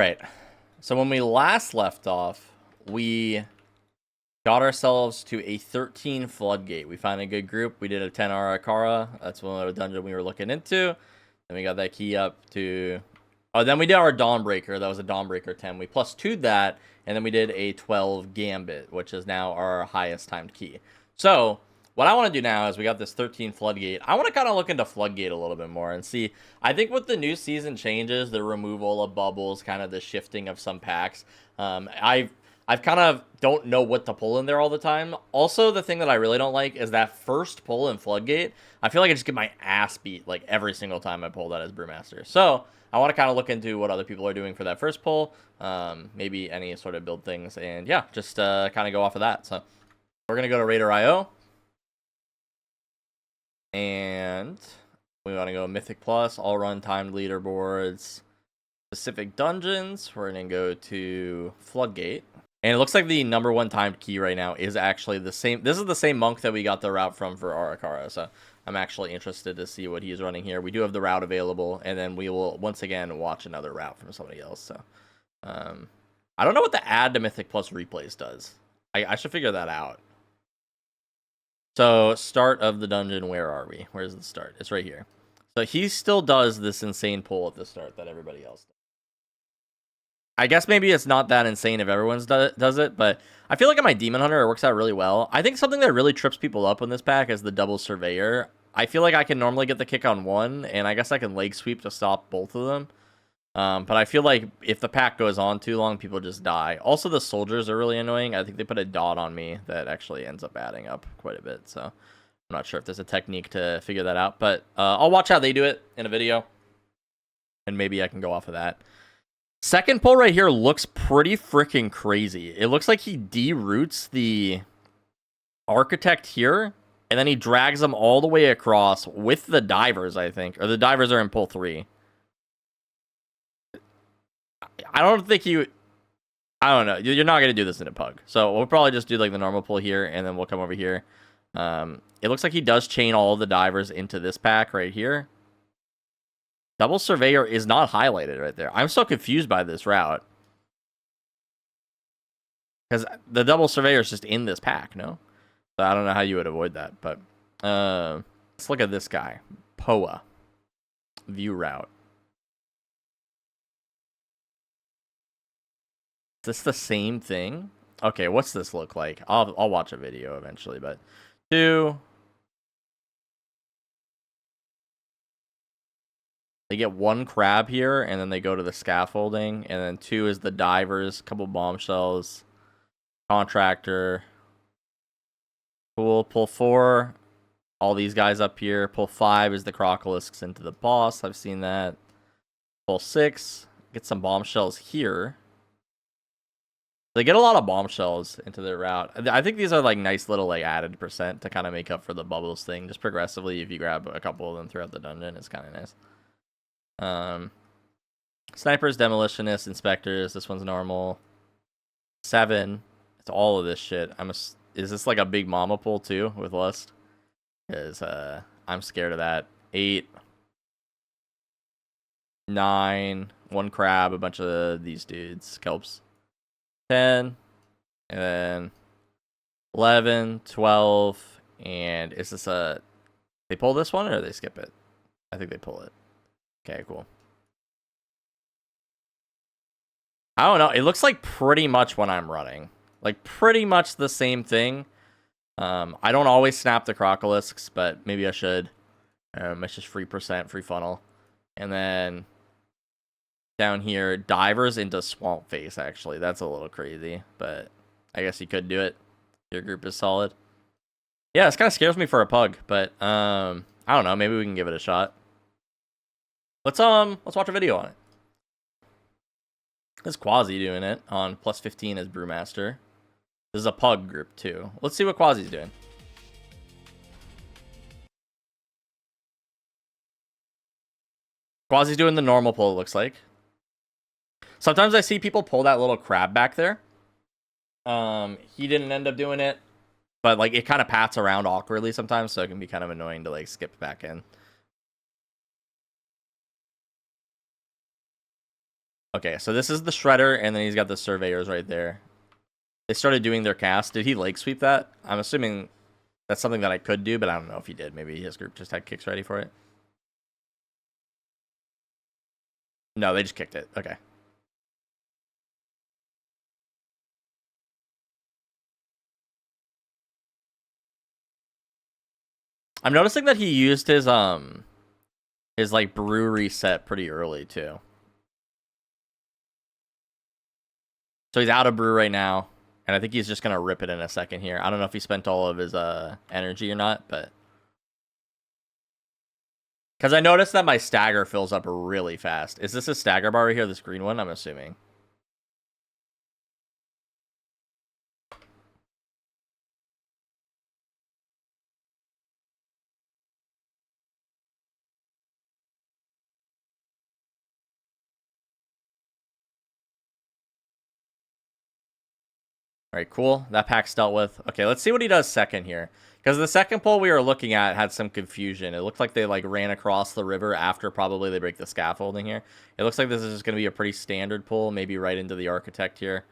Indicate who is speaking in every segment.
Speaker 1: right. So when we last left off, we got ourselves to a 13 Floodgate. We found a good group. We did a 10 Arakara. That's one of the dungeon we were looking into. Then we got that key up to... Oh, then we did our Dawnbreaker. That was a Dawnbreaker 10. We plus 2'd that, and then we did a 12 Gambit, which is now our highest timed key. So what I want to do now is we got this 13 Floodgate. I want to kind of look into Floodgate a little bit more and see. I think with the new season changes, the removal of bubbles, kind of the shifting of some packs, I've kind of don't know what to pull in there all the time. Also, the thing that I really don't like is that first pull in Floodgate. I feel like I just get my ass beat like every single time I pull that as Brewmaster. So I want to kind of look into what other people are doing for that first pull, maybe any sort of build things, and yeah, just kind of go off of that. So we're gonna go to Raider.io, and we want to go Mythic Plus, all run timed leaderboards, specific dungeons. We're gonna go to Floodgate. And it looks like the number 1 timed key right now is actually the same. This is the same monk that we got the route from for Arakara. So I'm actually interested to see what he's running here. We do have the route available, and then we will once again watch another route from somebody else. So I don't know what the add to Mythic Plus replays does. I should figure that out. So start of the dungeon, where are we? Where's the start? It's right here. So he still does this insane pull at the start that everybody else does. I guess maybe it's not that insane if everyone's does it, but I feel like in my Demon Hunter, it works out really well. I think something that really trips people up in this pack is the double Surveyor. I feel like I can normally get the kick on one, and I guess I can leg sweep to stop both of them. But I feel like if the pack goes on too long, people just die. Also, the soldiers are really annoying. I think they put a dot on me that actually ends up adding up quite a bit. So I'm not sure if there's a technique to figure that out, but I'll watch how they do it in a video, and maybe I can go off of that. Second pull right here looks pretty freaking crazy. It looks like he de-roots the Architect here, and then he drags them all the way across with the divers, I think. Or the divers are in pull 3. I don't think you... I don't know. You're not going to do this in a pug. So we'll probably just do like the normal pull here, and then we'll come over here. It looks like he does chain all of the divers into this pack right here. Double Surveyor is not highlighted right there. I'm so confused by this route. Because the Double Surveyor is just in this pack, no? So I don't know how you would avoid that. But let's look at this guy. Poa. View route. Is this the same thing? Okay, what's this look like? I'll watch a video eventually, but 2... They get 1 crab here, and then they go to the scaffolding. And then 2 is the divers, couple bombshells, contractor. Cool. Pull 4, all these guys up here. Pull 5 is the crocolisks into the boss. I've seen that. Pull 6, get some bombshells here. They get a lot of bombshells into their route. I think these are like nice little like added percent to kind of make up for the bubbles thing. Just progressively, if you grab a couple of them throughout the dungeon, it's kind of nice. Snipers, demolitionists, inspectors. This one's normal. 7. It's all of this shit. Is this like a big mama pull too with lust? Because I'm scared of that. 8. 9. 1 crab. A bunch of these dudes. Kelps. 10. And then 11, 12. And is this a... They pull this one or they skip it? I think they pull it. Okay, cool. I don't know. It looks like pretty much what I'm running. Like, pretty much the same thing. I don't always snap the crocolisks, but maybe I should. It's just free percent, free funnel. And then down here, divers into swamp face, actually. That's a little crazy, but I guess you could do it. Your group is solid. Yeah, this kind of scares me for a pug, but I don't know. Maybe we can give it a shot. Let's watch a video on it. This is Quasi doing it on plus 15 as Brewmaster. This is a pug group too. Let's see what Quasi's doing. Quasi's doing the normal pull, it looks like. Sometimes I see people pull that little crab back there. He didn't end up doing it, but like it kind of pats around awkwardly sometimes, so it can be kind of annoying to like skip back in. Okay, so this is the Shredder, and then he's got the Surveyors right there. They started doing their cast. Did he leg sweep that? I'm assuming that's something that I could do, but I don't know if he did. Maybe his group just had kicks ready for it. No, they just kicked it. Okay. I'm noticing that he used his like brewery set pretty early too. So he's out of brew right now, and I think he's just gonna rip it in a second here. I don't know if he spent all of his energy or not, but because I noticed that my stagger fills up really fast. Is this a stagger bar right here? This green one, I'm assuming. All right, cool. That pack's dealt with. Okay, let's see what he does second here. Because the second pull we were looking at had some confusion. It looked like they like ran across the river after probably they break the scaffolding here. It looks like this is just going to be a pretty standard pull, maybe right into the architect here.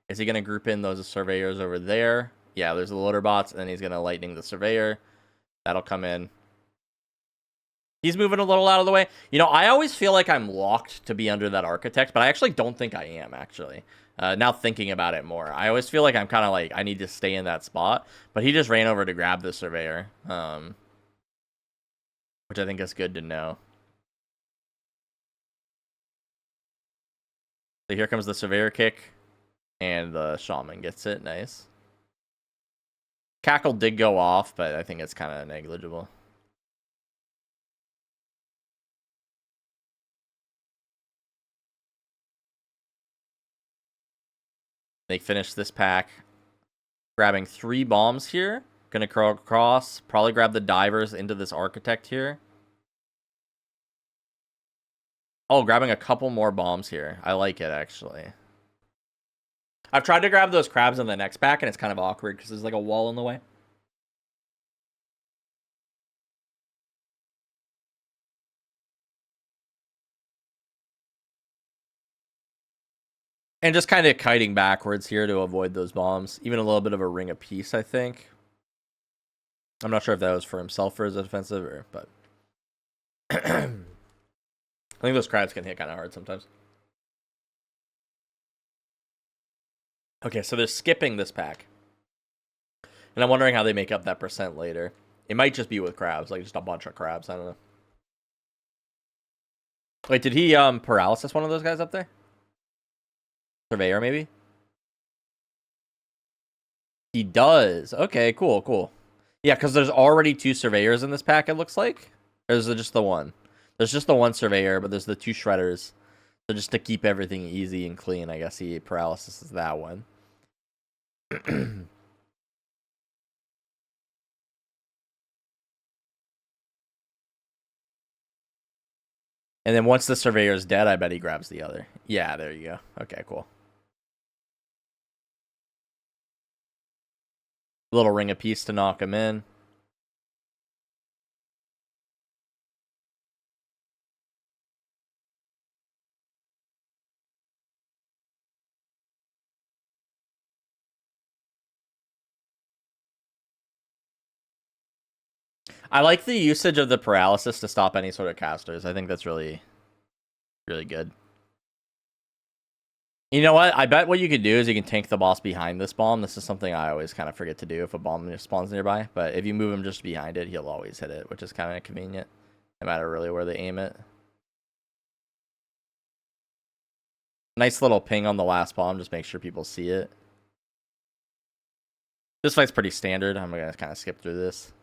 Speaker 1: Is he going to group in those surveyors over there? Yeah, there's the loader bots, and then he's going to lightning the surveyor. That'll come in. He's moving a little out of the way. You know, I always feel like I'm locked to be under that architect, but I actually don't think I am, actually. Now thinking about it more. I always feel like I'm kind of like, I need to stay in that spot. But he just ran over to grab the surveyor. Which I think is good to know. So here comes the surveyor kick. And the shaman gets it. Nice. Cackle did go off, but I think it's kind of negligible. They finish this pack. Grabbing 3 bombs here. Gonna crawl across. Probably grab the divers into this architect here. Oh, grabbing a couple more bombs here. I like it, actually. I've tried to grab those crabs in the next pack, and it's kind of awkward because there's like a wall in the way. And just kind of kiting backwards here to avoid those bombs. Even a little bit of a ring of peace, I think. I'm not sure if that was for himself or his offensive, or, but I think those crabs can hit kind of hard sometimes. Okay, so they're skipping this pack. And I'm wondering how they make up that percent later. It might just be with crabs, like just a bunch of crabs. I don't know. Wait, did he paralysis one of those guys up there? Surveyor, maybe? He does. Okay, cool, cool. Yeah, because there's already 2 surveyors in this pack, it looks like. Or is it just the one? There's just the 1 surveyor, but there's the 2 shredders. So just to keep everything easy and clean, I guess he paralysis is that one. And then once the surveyor is dead, I bet he grabs the other. Yeah, there you go. Okay, cool. Little ring of peace to knock him in. I like the usage of the paralysis to stop any sort of casters. I think that's really, really good. You know what? I bet what you could do is you can tank the boss behind this bomb. This is something I always kind of forget to do if a bomb spawns nearby. But if you move him just behind it, he'll always hit it, which is kind of convenient. No matter really where they aim it. Nice little ping on the last bomb. Just make sure people see it. This fight's pretty standard. I'm going to kind of skip through this.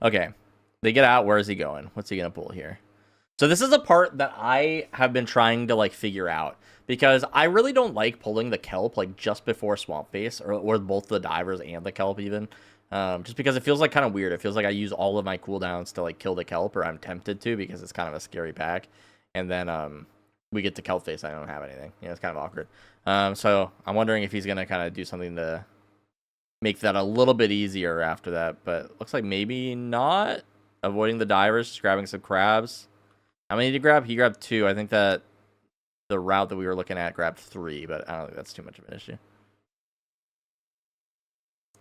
Speaker 1: Okay. They get out. Where is he going? What's he going to pull here? So this is a part that I have been trying to like figure out, because I really don't like pulling the kelp like just before swamp face, or both the divers and the kelp even, just because it feels like kind of weird. It feels like I use all of my cooldowns to like kill the kelp, or I'm tempted to because it's kind of a scary pack, and then we get to kelp face, I don't have anything. You know, it's kind of awkward. So I'm wondering if he's gonna kind of do something to make that a little bit easier after that, but looks like maybe not. Avoiding the divers, just grabbing some crabs. How many did he grab? He grabbed 2. I think that the route that we were looking at grabbed 3, but I don't think that's too much of an issue.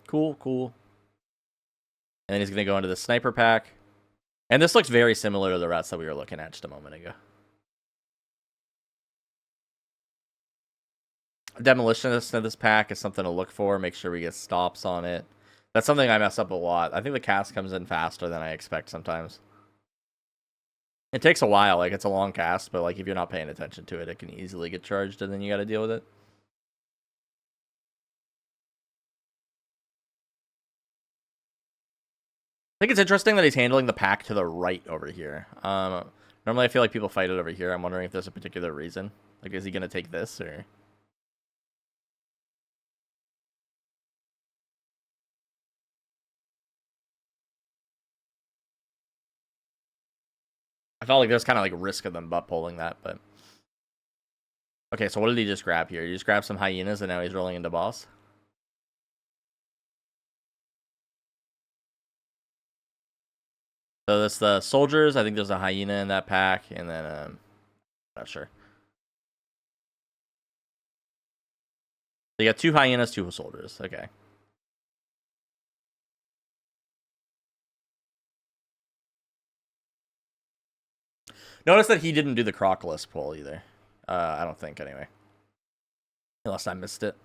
Speaker 1: Cool, cool. And then he's going to go into the sniper pack. And this looks very similar to the routes that we were looking at just a moment ago. Demolitionist of this pack is something to look for. Make sure we get stops on it. That's something I mess up a lot. I think the cast comes in faster than I expect sometimes. It takes a while. Like, it's a long cast, but, like, if you're not paying attention to it, it can easily get charged, and then you got to deal with it. I think it's interesting that he's handling the pack to the right over here. Normally, I feel like people fight it over here. I'm wondering if there's a particular reason. Like, is he going to take this, or... I felt like there's kind of like risk of them butt pulling that, but... Okay, so what did he just grab here? He just grabbed some hyenas, and now he's rolling into boss. So that's the soldiers. I think there's a hyena in that pack, and then not sure. So you got 2 hyenas, 2 soldiers. Okay. Notice that he didn't do the Crocolus pull either. I don't think, anyway. Unless I missed it.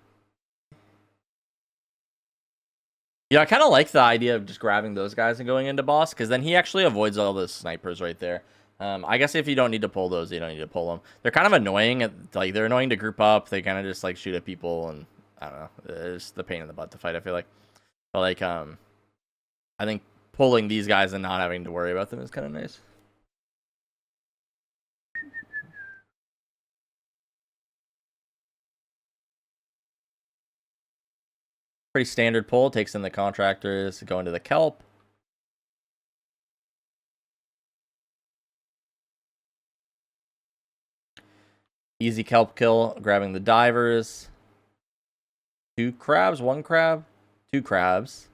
Speaker 1: Yeah, I kind of like the idea of just grabbing those guys and going into boss, because then he actually avoids all the snipers right there. I guess if you don't need to pull those, you don't need to pull them. They're kind of annoying. Like, they're annoying to group up. They kind of just, like, shoot at people, and I don't know. It's the pain in the butt to fight, I feel like. But, like, I think pulling these guys and not having to worry about them is kind of nice. Pretty standard pull. Takes in the contractors, go into the kelp. Easy kelp kill, grabbing the divers. 2 crabs, 1 crab, 2 crabs.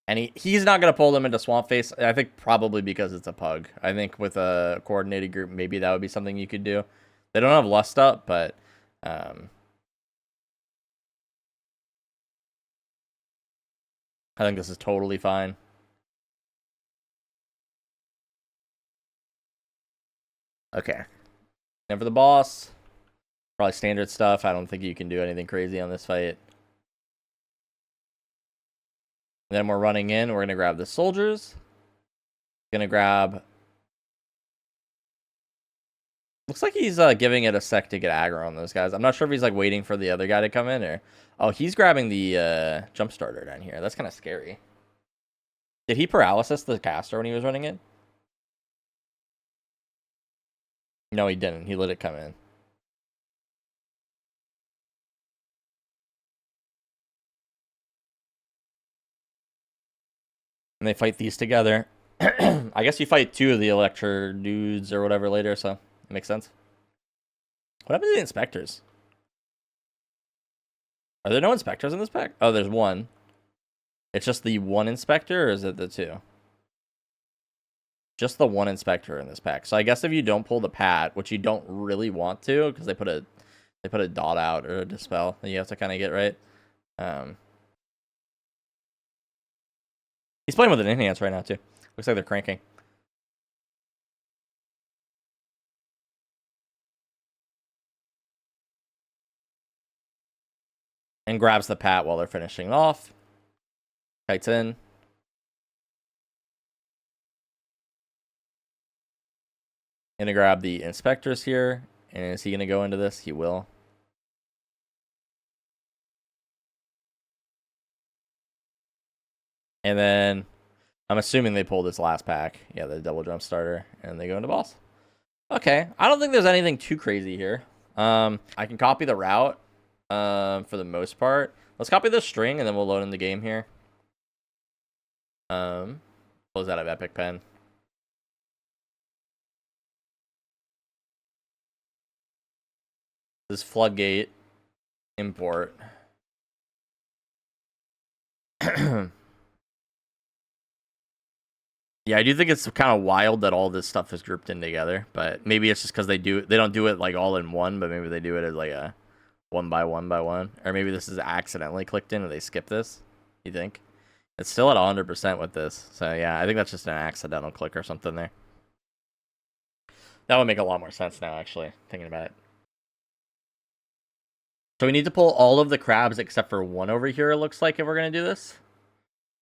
Speaker 1: And he's not going to pull them into Swamp Face. I think probably because it's a pug. I think with a coordinated group, maybe that would be something you could do. They don't have Lust up, but... I think this is totally fine. Okay. And for the boss, probably standard stuff. I don't think you can do anything crazy on this fight. And then we're running in. We're going to grab the soldiers. Going to grab... Looks like he's giving it a sec to get aggro on those guys. I'm not sure if he's like waiting for the other guy to come in, or... Oh, he's grabbing the jump starter down here. That's kind of scary. Did he paralysis the caster when he was running it? No, he didn't. He let it come in. And they fight these together. I guess you fight 2 of the Electro dudes or whatever later, so it makes sense. What happened to the inspectors? Are there no inspectors in this pack? Oh, there's 1. It's just the 1 inspector, or is it the 2? Just the 1 inspector in this pack. So I guess if you don't pull the pat, which you don't really want to, because they put a dot out or a dispel that you have to kind of get right. He's playing with an enhance right now too. Looks like they're cranking. And grabs the pat while they're finishing off. Kites in. Gonna grab the inspectors here. And is he gonna go into this? He will. And then I'm assuming they pull this last pack. Yeah, the double jump starter. And they go into boss. Okay. I don't think there's anything too crazy here. I can copy the route for the most part. Let's copy the string and then we'll load in the game here. Close out of Epic Pen. This Floodgate import. Yeah, I do think it's kind of wild that all this stuff is grouped in together, but maybe it's just because they don't do it like all in one, but maybe they do it as like a one by one by one, or maybe this is accidentally clicked in and they skip this. You think? It's still at 100% with this, so yeah, I think that's just an accidental click or something there. That would make a lot more sense now, actually, thinking about it. So we need to pull all of the crabs except for one over here, it looks like, if we're going to do this.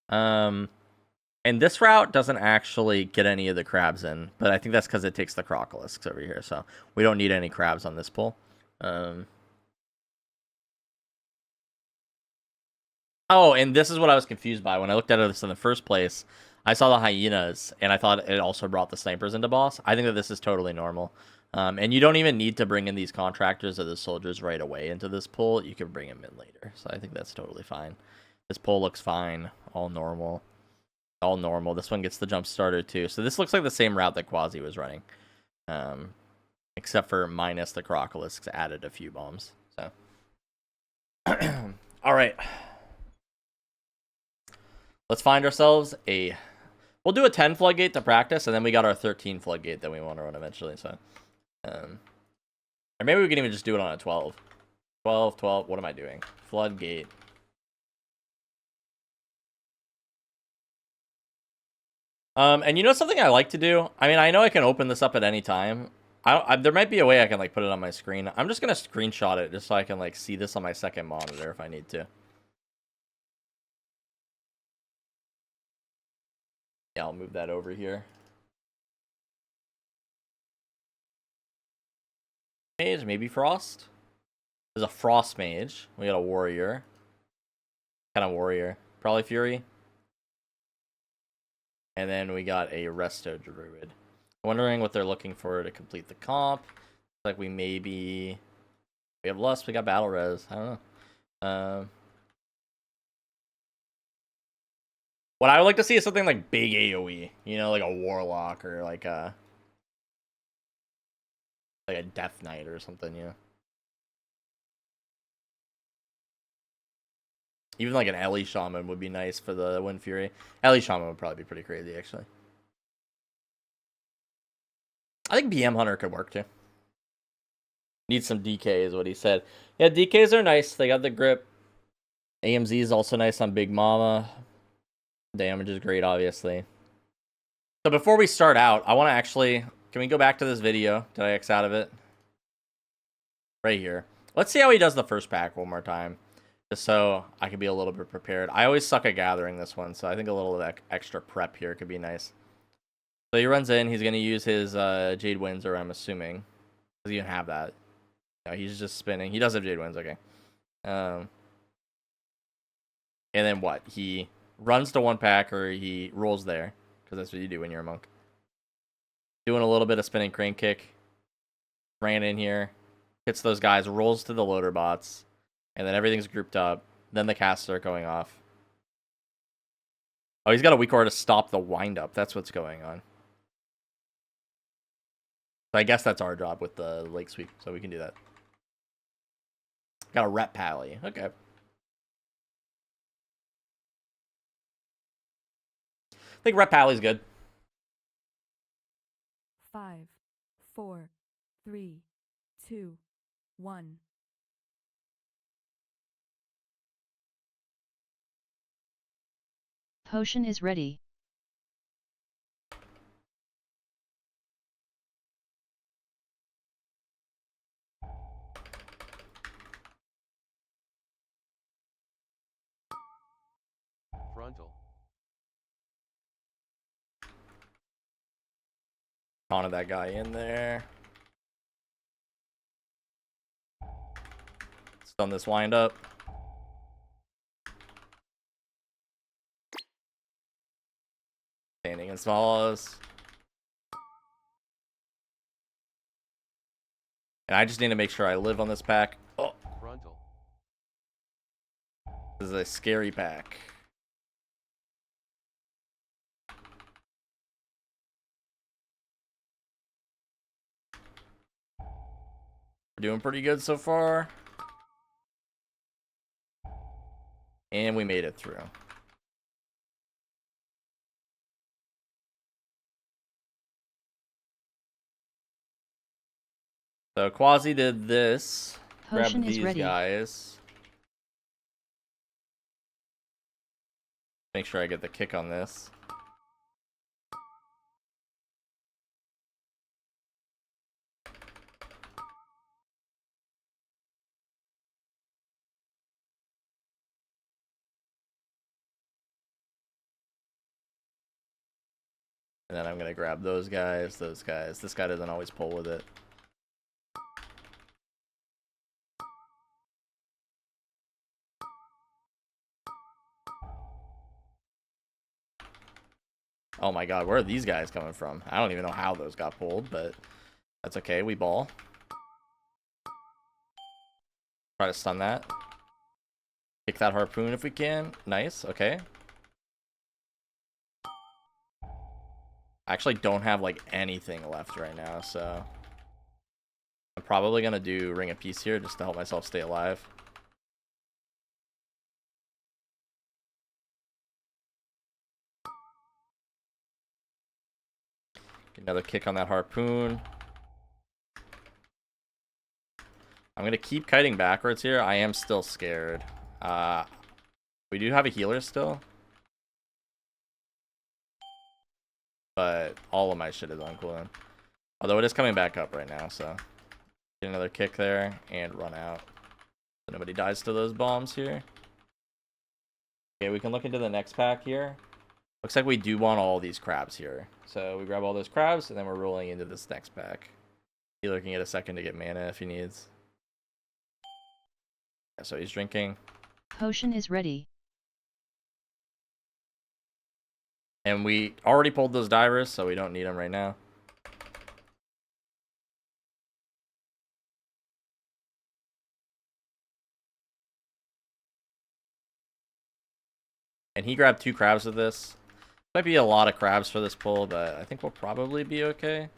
Speaker 1: And this route doesn't actually get any of the crabs in, but I think that's because it takes the crocolisks over here, so we don't need any crabs on this pull. Oh, and this is what I was confused by. When I looked at this in the first place, I saw the hyenas, and I thought it also brought the snipers into boss. I think that this is totally normal. And you don't even need to bring in these contractors or the soldiers right away into this pull. You can bring them in later, so I think that's totally fine. This pull looks fine. All normal. All normal. This one gets the jump starter, too. So this looks like the same route that Quasi was running. Except for minus the crocolisks added a few bombs. So, all right. Let's find ourselves a... We'll do a 10 Floodgate to practice, and then we got our 13 Floodgate that we want to run eventually, so... or maybe we can even just do it on a 12. 12, 12, what am I doing? Floodgate. And you know something I like to do? I mean, I know I can open this up at any time. There might be a way I can, like, put it on my screen. I'm just gonna screenshot it just so I can, like, see this on my second monitor if I need to. Yeah, I'll move that over here. Mage, maybe Frost? There's a Frost Mage. We got a Warrior. Kind of Warrior. Probably Fury. And then we got a Resto Druid. Wondering what they're looking for to complete the comp. Like we maybe... We have Lust, we got Battle Res. I don't know. What I would like to see is something like big AoE. You know, like a Warlock or like a Death Knight or something, you know. Even like an Ellie Shaman would be nice for the Wind Fury. Ellie Shaman would probably be pretty crazy, actually. I think BM Hunter could work, too. Need some DK is what he said. Yeah, DKs are nice. They got the grip. AMZ is also nice on Big Mama. Damage is great, obviously. So before we start out, I want to actually... Can we go back to this video? Did I X out of it? Right here. Let's see how he does the first pack one more time. Just so I can be a little bit prepared. I always suck at gathering this one, so I think a little extra prep here could be nice. So he runs in. He's going to use his Jade Windsor, I'm assuming. Does he even have that? No, he's just spinning. He does have Jade Winds, okay. And then what? He runs to one pack, or he rolls there, because that's what you do when you're a monk. Doing a little bit of spinning crane kick. Ran in here. Hits those guys, rolls to the loader bots. And then everything's grouped up. Then the casts are going off. Oh, he's got a weak aura to stop the wind-up. That's what's going on. So I guess that's our job with the Lake Sweep, so we can do that. Got a Rep Pally. Okay. I think Rep Pally's good.
Speaker 2: 5, 4, 3, 2, 1.
Speaker 3: Potion is ready.
Speaker 4: Frontal.
Speaker 1: Taunted that guy in there. Stun this wind up. Standing and swallows. And I just need to make sure I live on this pack. Oh,
Speaker 4: Frontal.
Speaker 1: this is a scary pack. We're doing pretty good so far. And we made it through. So Quasi did this.
Speaker 3: Potion
Speaker 1: Grabbed
Speaker 3: is
Speaker 1: these
Speaker 3: ready.
Speaker 1: guys. Make sure I get the kick on this. And then I'm going to grab those guys, those guys. This guy doesn't always pull with it. Oh my god, where are these guys coming from? I don't even know how those got pulled, but that's okay. We ball. Try to stun that. Kick that harpoon if we can. Nice, okay. I actually don't have like anything left right now, so I'm probably gonna do Ring of Peace here just to help myself stay alive. Another kick on that harpoon. I'm gonna keep kiting backwards here. I am still scared. We do have a healer still, but all of my shit is on cooldown. Although it is coming back up right now, so get another kick there and run out. So nobody dies to those bombs here. Okay, we can look into the next pack here. Looks like we do want all these crabs here. So we grab all those crabs, and then we're rolling into this next pack. Healer can get a second to get mana if he needs. Yeah, so he's drinking.
Speaker 3: Potion is ready.
Speaker 1: And we already pulled those divers, so we don't need them right now. And he grabbed 2 crabs with this. Might be a lot of crabs for this pull, but I think we'll probably be okay.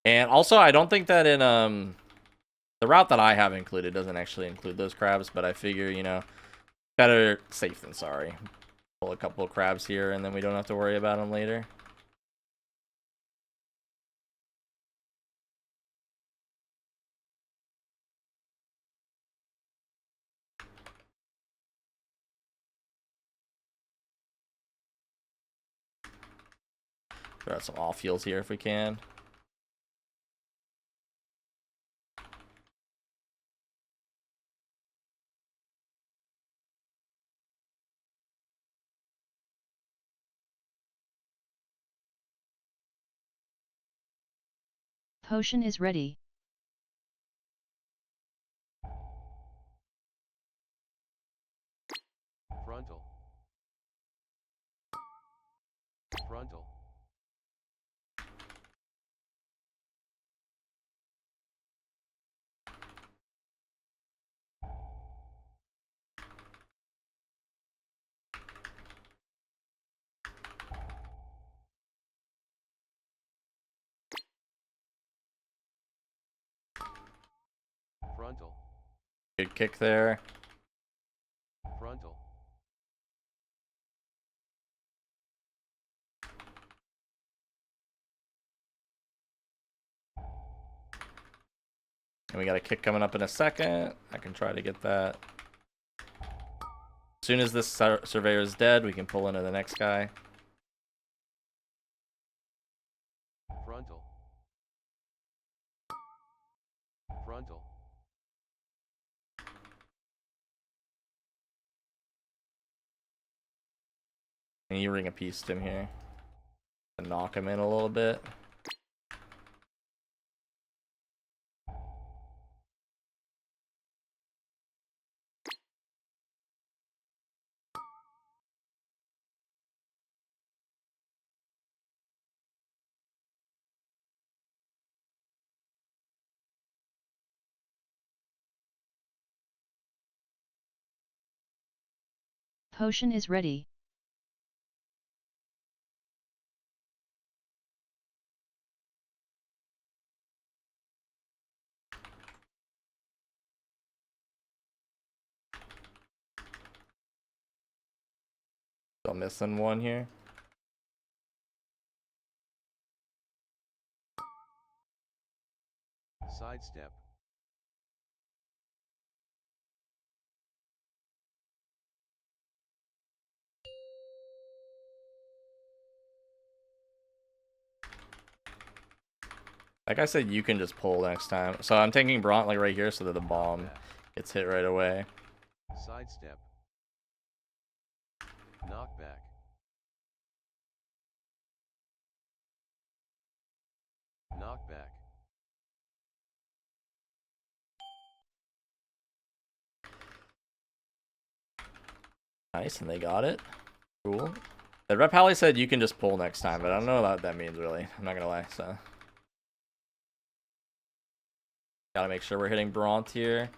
Speaker 1: And also, I don't think that in the route that I have included doesn't actually include those crabs, but I figure, you know, better safe than sorry. Pull a couple of crabs here, and then we don't have to worry about them later. Throw out some off heals here if we can.
Speaker 3: Potion is ready.
Speaker 4: Frontal. Frontal. Frontal.
Speaker 1: Good kick there.
Speaker 4: Frontal.
Speaker 1: And we got a kick coming up in a second. I can try to get that. As soon as this surveyor is dead, we can pull into the next guy.
Speaker 4: Frontal. Frontal.
Speaker 1: And you Ring of Peace him here. And knock him in a little bit.
Speaker 3: Potion is ready.
Speaker 1: Still missing one here.
Speaker 4: Sidestep.
Speaker 1: Like I said, you can just pull next time. So I'm taking Bront like right here so that the bomb gets hit right away.
Speaker 4: Sidestep. Knockback. Knockback.
Speaker 1: Nice, and they got it. Cool. The rep Pally said you can just pull next time, but I don't know what that means really. I'm not gonna lie, so. Gotta make sure we're hitting Bront here.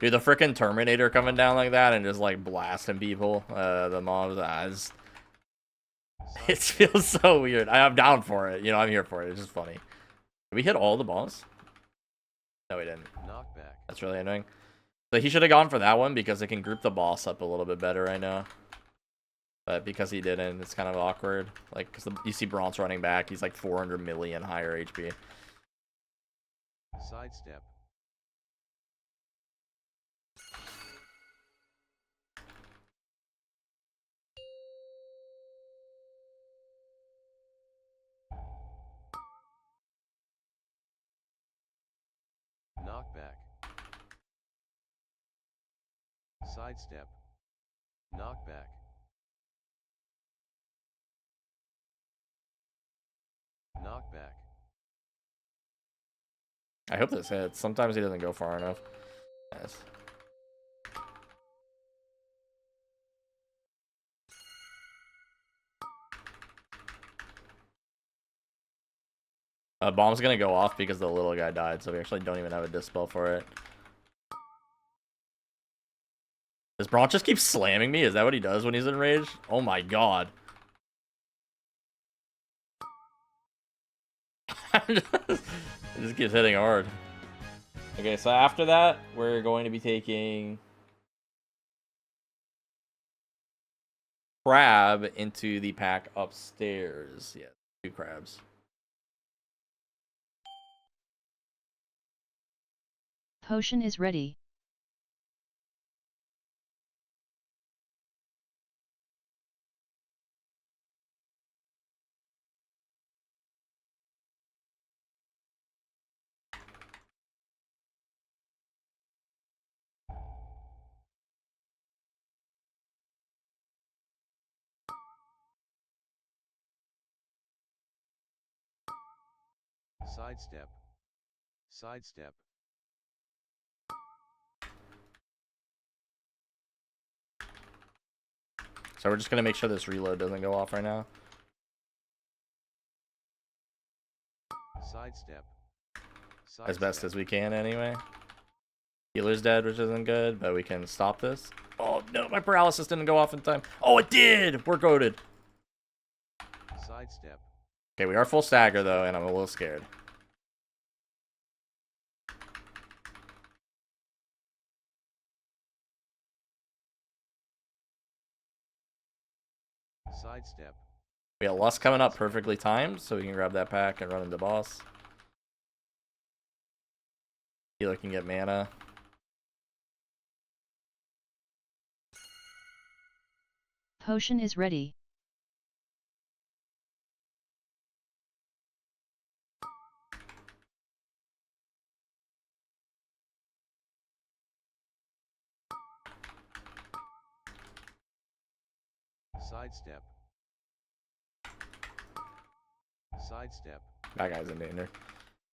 Speaker 1: Dude, the freaking Terminator coming down like that and just like blasting people. The mob's eyes. It feels so weird. I'm down for it. You know, I'm here for it. It's just funny. Did we hit all the bombs? No, we didn't.
Speaker 4: Knockback.
Speaker 1: That's really annoying. So he should have gone for that one because it can group the boss up a little bit better right now. But because he didn't, it's kind of awkward. Like, because you see Bront's running back. He's like 400 million higher HP.
Speaker 4: Sidestep. Knockback. Sidestep. Knockback. Knockback.
Speaker 1: I hope this hits. Sometimes he doesn't go far enough. Yes. Bomb's gonna go off because the little guy died, so we actually don't even have a dispel for it. Does Bront just keep slamming me? Is that what he does when he's in rage? Oh my god. It just keeps hitting hard. Okay, so after that, we're going to be taking Crab into the pack upstairs. Yeah, 2 crabs.
Speaker 3: Potion is ready.
Speaker 4: Sidestep. Sidestep.
Speaker 1: So we're just gonna make sure this reload doesn't go off right now.
Speaker 4: Sidestep.
Speaker 1: As best as we can anyway. Healer's dead, which isn't good, but we can stop this. Oh no, my paralysis didn't go off in time. Oh, it did! We're goated.
Speaker 4: Sidestep.
Speaker 1: Okay, we are full stagger though, and I'm a little scared.
Speaker 4: Sidestep.
Speaker 1: We got Lust coming up perfectly timed, so we can grab that pack and run into boss. Healer can get mana.
Speaker 3: Potion is ready.
Speaker 4: Sidestep. Sidestep.
Speaker 1: That guy's in danger.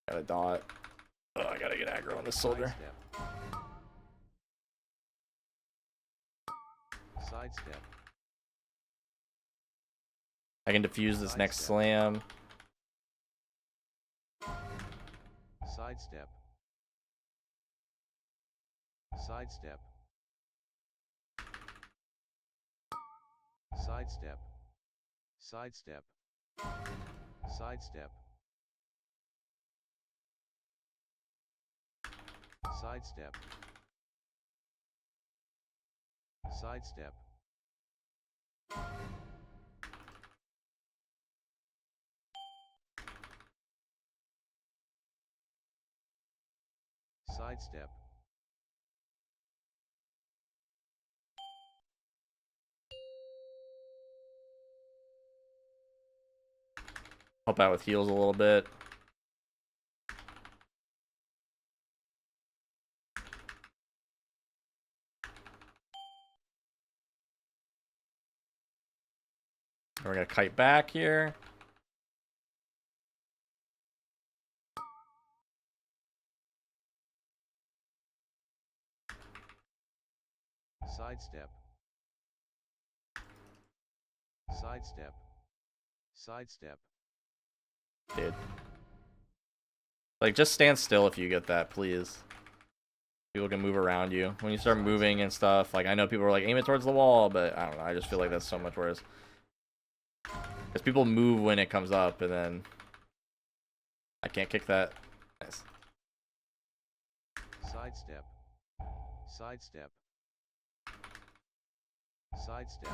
Speaker 1: Got a dot. Oh, I gotta get aggro on this soldier.
Speaker 4: Sidestep. Sidestep.
Speaker 1: I can defuse this next slam.
Speaker 4: Sidestep. Sidestep. Sidestep. Sidestep. Sidestep. Sidestep. Sidestep. Sidestep.
Speaker 1: Help out with heals a little bit. We're gonna kite back here.
Speaker 4: Sidestep. Sidestep. Sidestep.
Speaker 1: Dude. Like, just stand still if you get that, please. People can move around you. When you start moving and stuff, like, I know people are like, aim it towards the wall, but I don't know, I just feel like that's so much worse. Because people move when it comes up, and then I can't kick that. Nice.
Speaker 4: Sidestep. Sidestep. Sidestep.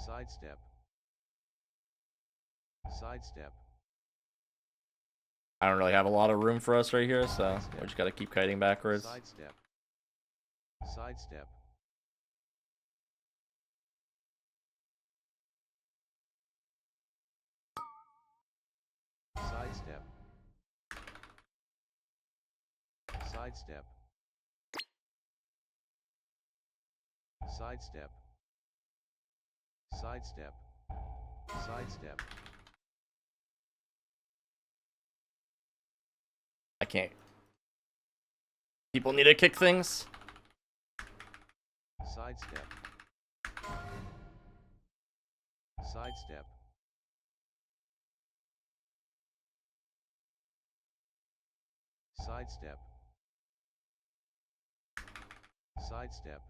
Speaker 4: Sidestep. Sidestep.
Speaker 1: I don't really have a lot of room for us right here, so we just gotta keep kiting backwards.
Speaker 4: Sidestep. Sidestep. Sidestep. Sidestep. Sidestep. Sidestep. Sidestep.
Speaker 1: I can't. People need to kick things.
Speaker 4: Sidestep. Sidestep. Sidestep. Sidestep.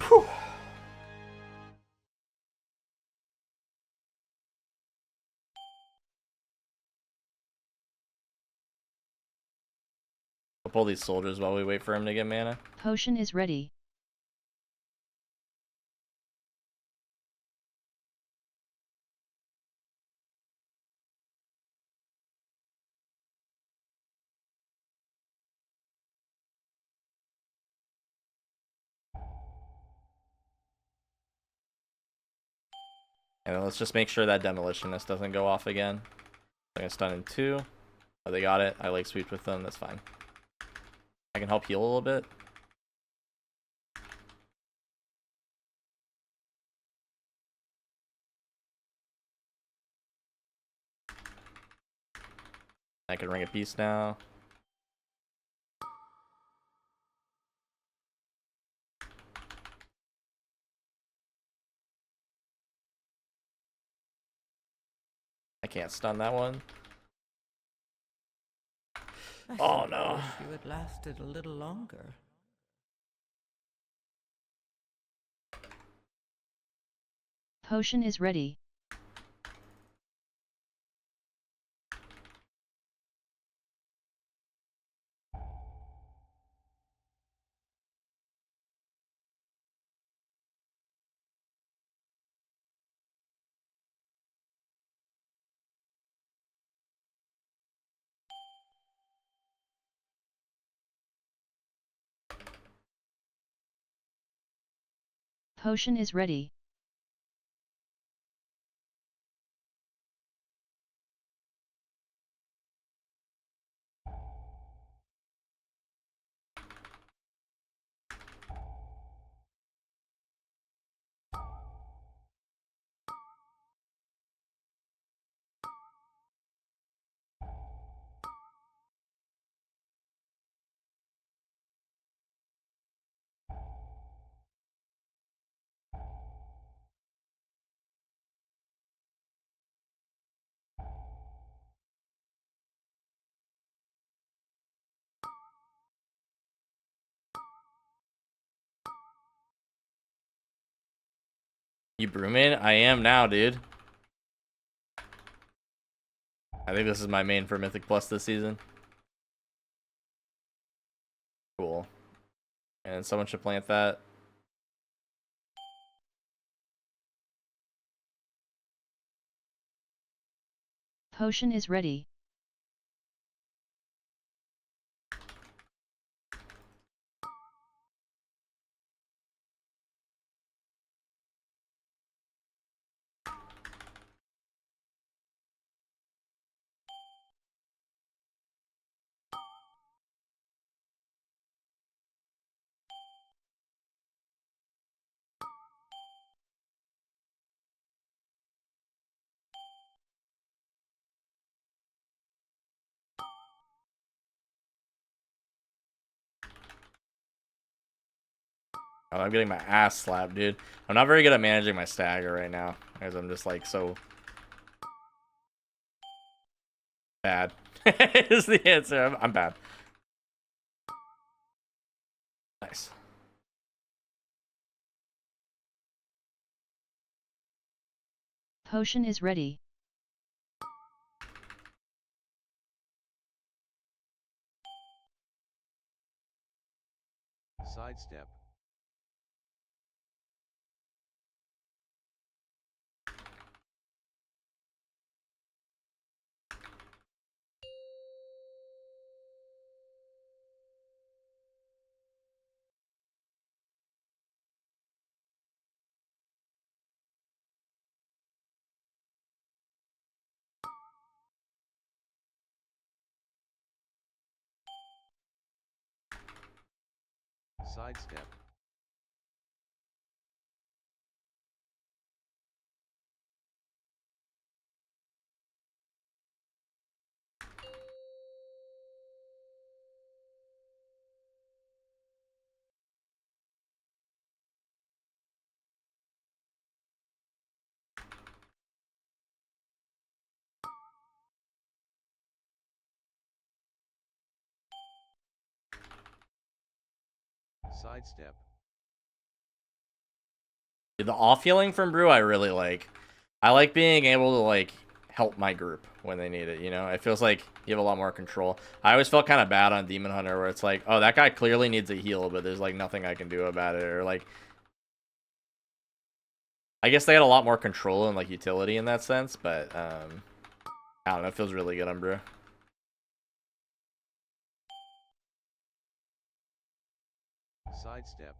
Speaker 1: Whew. I'll pull these soldiers while we wait for him to get mana.
Speaker 3: Potion is ready.
Speaker 1: And then let's just make sure that demolitionist doesn't go off again. I'm gonna stun in 2. Oh, they got it. I like sweep with them. That's fine. I can help heal a little bit. I can ring a piece now. I can't stun that one. Oh no.
Speaker 5: Wish you had lasted a little longer.
Speaker 3: Potion is ready. Potion is ready.
Speaker 1: You brooming? I am now, dude. I think this is my main for Mythic Plus this season. Cool. And someone should plant that.
Speaker 3: Potion is ready.
Speaker 1: Oh, I'm getting my ass slapped, dude. I'm not very good at managing my stagger right now, because I'm just like so bad. Is the answer. I'm bad. Nice.
Speaker 3: Potion is ready.
Speaker 4: Sidestep. Sidestep. Sidestep.
Speaker 1: Dude, the off healing from Brew I really like. I like being able to like help my group when they need it, you know? It feels like you have a lot more control. I always felt kind of bad on Demon Hunter where it's like, oh, that guy clearly needs a heal, but there's like nothing I can do about it. Or like, I guess they had a lot more control and like utility in that sense, but I don't know, it feels really good on Brew.
Speaker 4: Sidestep.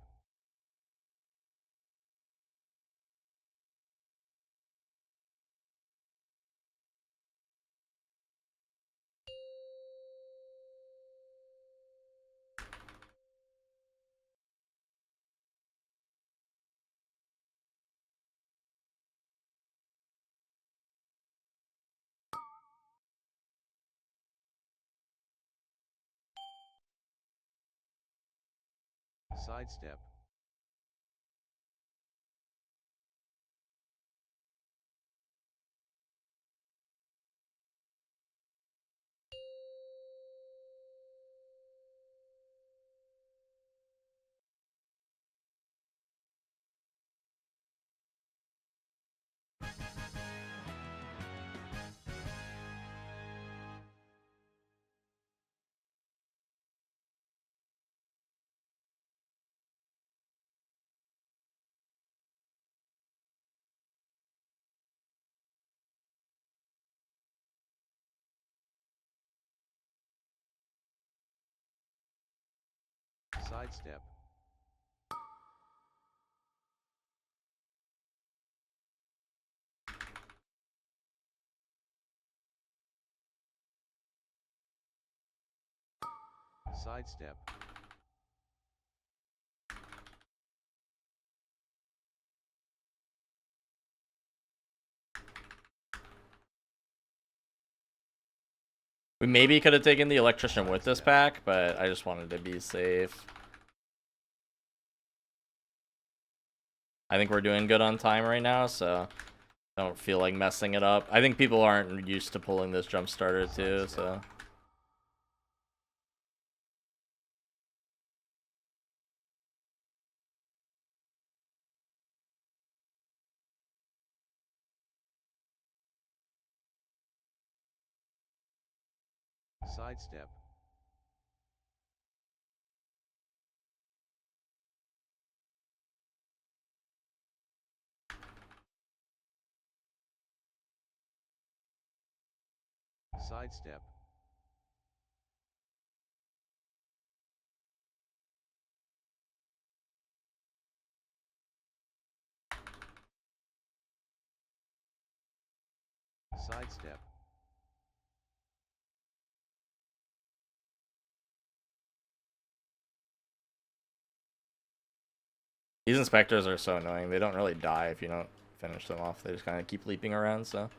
Speaker 4: Sidestep. Sidestep. Sidestep.
Speaker 1: We maybe could have taken the electrician with this pack, but I just wanted to be safe. I think we're doing good on time right now, so I don't feel like messing it up. I think people aren't used to pulling this jump starter too, so.
Speaker 4: Sidestep. Sidestep. Sidestep.
Speaker 1: These inspectors are so annoying. They don't really die if you don't finish them off. They just kind of keep leaping around, so.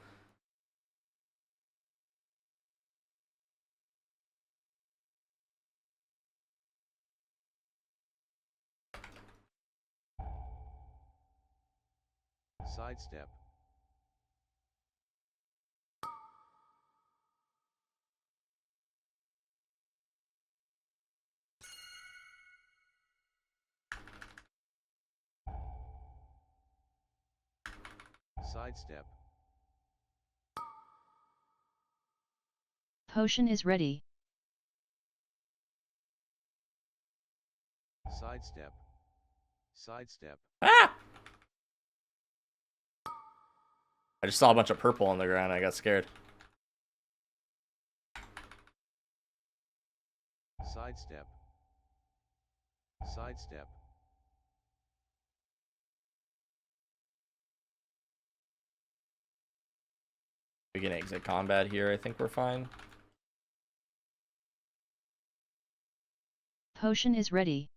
Speaker 4: Sidestep. Sidestep.
Speaker 3: Potion is ready.
Speaker 4: Sidestep. Sidestep.
Speaker 1: Ah! I just saw a bunch of purple on the ground. I got scared.
Speaker 4: Sidestep. Sidestep.
Speaker 1: We can exit combat here. I think we're fine.
Speaker 3: Potion is ready.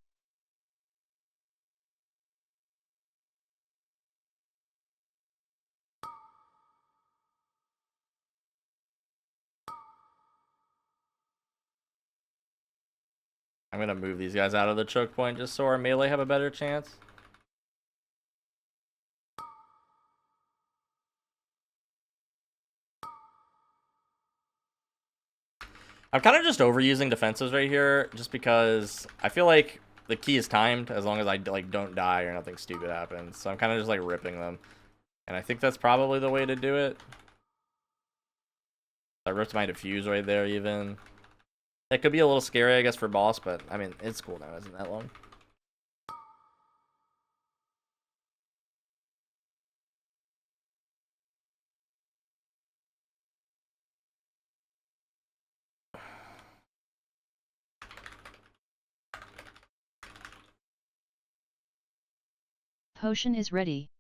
Speaker 1: I'm gonna move these guys out of the choke point just so our melee have a better chance. I'm kind of just overusing defensives right here just because I feel like the key is timed as long as I like don't die or nothing stupid happens. So I'm kind of just like ripping them. And I think that's probably the way to do it. I ripped my diffuse right there even. It could be a little scary, I guess, for boss, but I mean, its cooldown isn't that long.
Speaker 3: Potion is ready.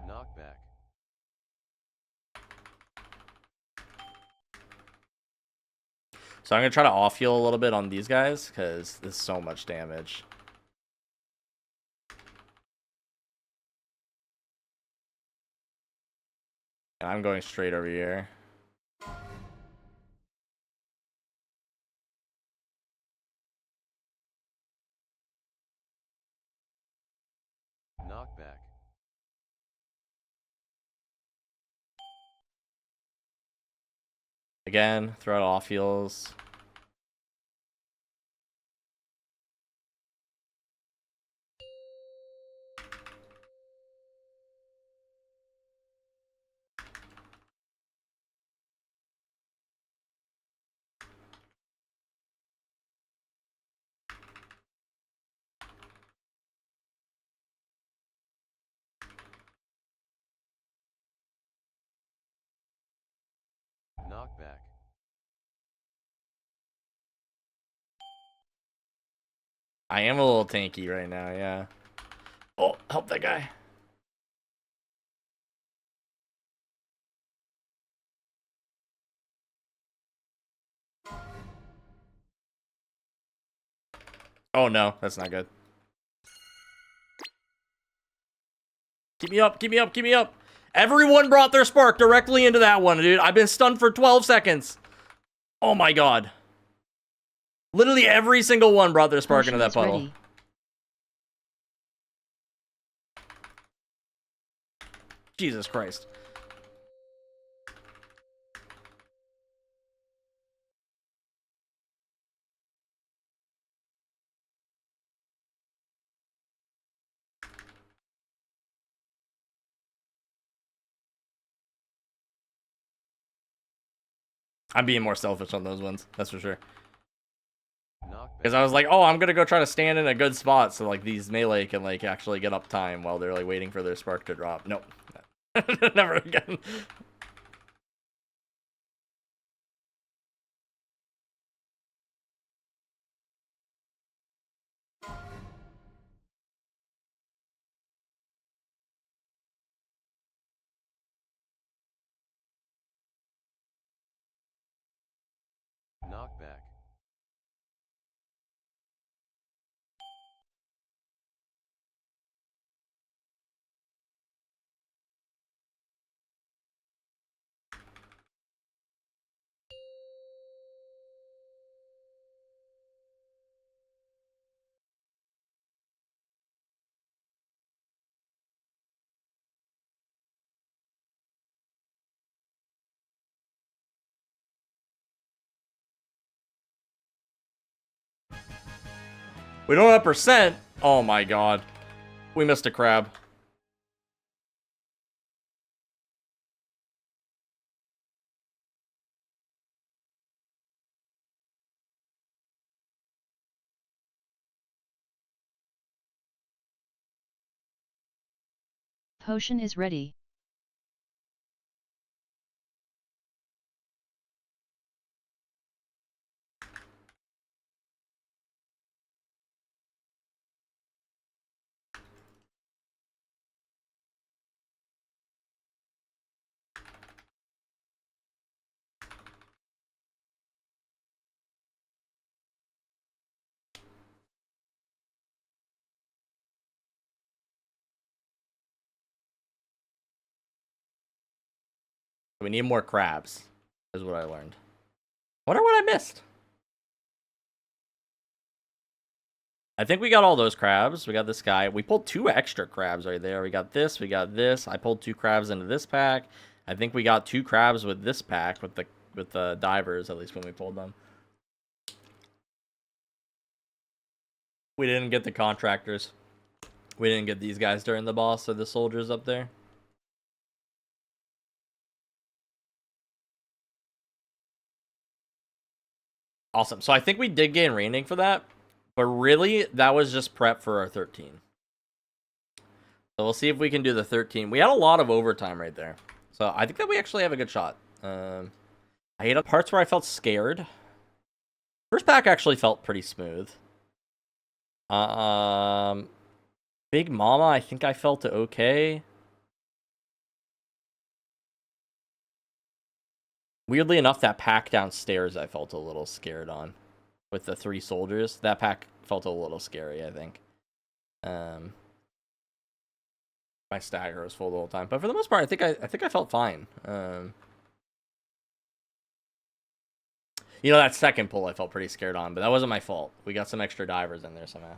Speaker 4: Knockback.
Speaker 1: So I'm gonna try to off heal a little bit on these guys because there's so much damage. And I'm going straight over here.
Speaker 4: Knockback.
Speaker 1: Again, throw out off heals.
Speaker 4: Knockback.
Speaker 1: I am a little tanky right now, yeah. Oh, help that guy. Oh no, that's not good. Keep me up, keep me up, keep me up. Everyone brought their spark directly into that one, dude. I've been stunned for 12 seconds. Oh my god. Literally every single one brought their spark
Speaker 3: Potion
Speaker 1: into that
Speaker 3: is
Speaker 1: puddle.
Speaker 3: ready.
Speaker 1: Jesus Christ. I'm being more selfish on those ones, that's for sure. Because I was like, oh, I'm gonna go try to stand in a good spot so like these melee can like actually get up time while they're like waiting for their spark to drop. Nope. Never again.
Speaker 4: Knockback.
Speaker 1: We don't have percent. Oh my god. We missed a crab.
Speaker 3: Potion is ready.
Speaker 1: We need more crabs, is what I learned. Wonder what I missed. I think we got all those crabs. We got this guy. We pulled 2 extra crabs right there. We got this. We got this. I pulled 2 crabs into this pack. I think we got 2 crabs with this pack with the divers, at least when we pulled them. We didn't get the contractors. We didn't get these guys during the boss or the soldiers up there. Awesome. So I think we did gain rating for that. But really, that was just prep for our 13. So we'll see if we can do the 13. We had a lot of overtime right there. So I think that we actually have a good shot. I hate the parts where I felt scared. First pack actually felt pretty smooth. Big Mama, I think I felt okay. Weirdly enough, that pack downstairs I felt a little scared on. With the 3 soldiers. That pack felt a little scary, I think. My stagger was full the whole time. But for the most part, I think I felt fine. You know, that second pull I felt pretty scared on, but that wasn't my fault. We got some extra divers in there somehow.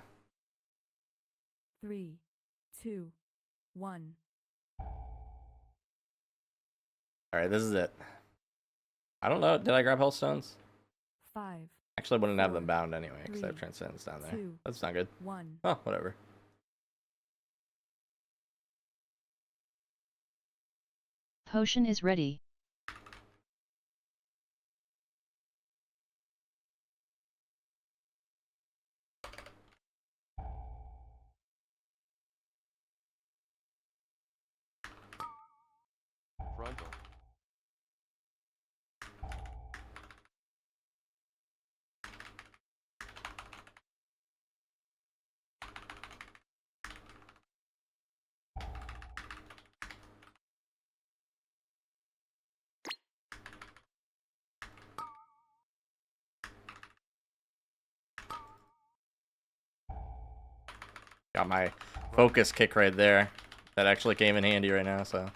Speaker 2: 3, 2, 1.
Speaker 1: Alright, this is it. I don't know. Did I grab Hellstones?
Speaker 2: 5.
Speaker 1: Actually, I wouldn't have them
Speaker 2: 4,
Speaker 1: bound anyway, because I have
Speaker 2: 3,
Speaker 1: Transcendence down there.
Speaker 2: 2,
Speaker 1: That's not good.
Speaker 2: 1.
Speaker 1: Oh, whatever.
Speaker 3: Potion is ready.
Speaker 4: Frontal.
Speaker 1: Got my focus kick right there. That actually came in handy right now, so.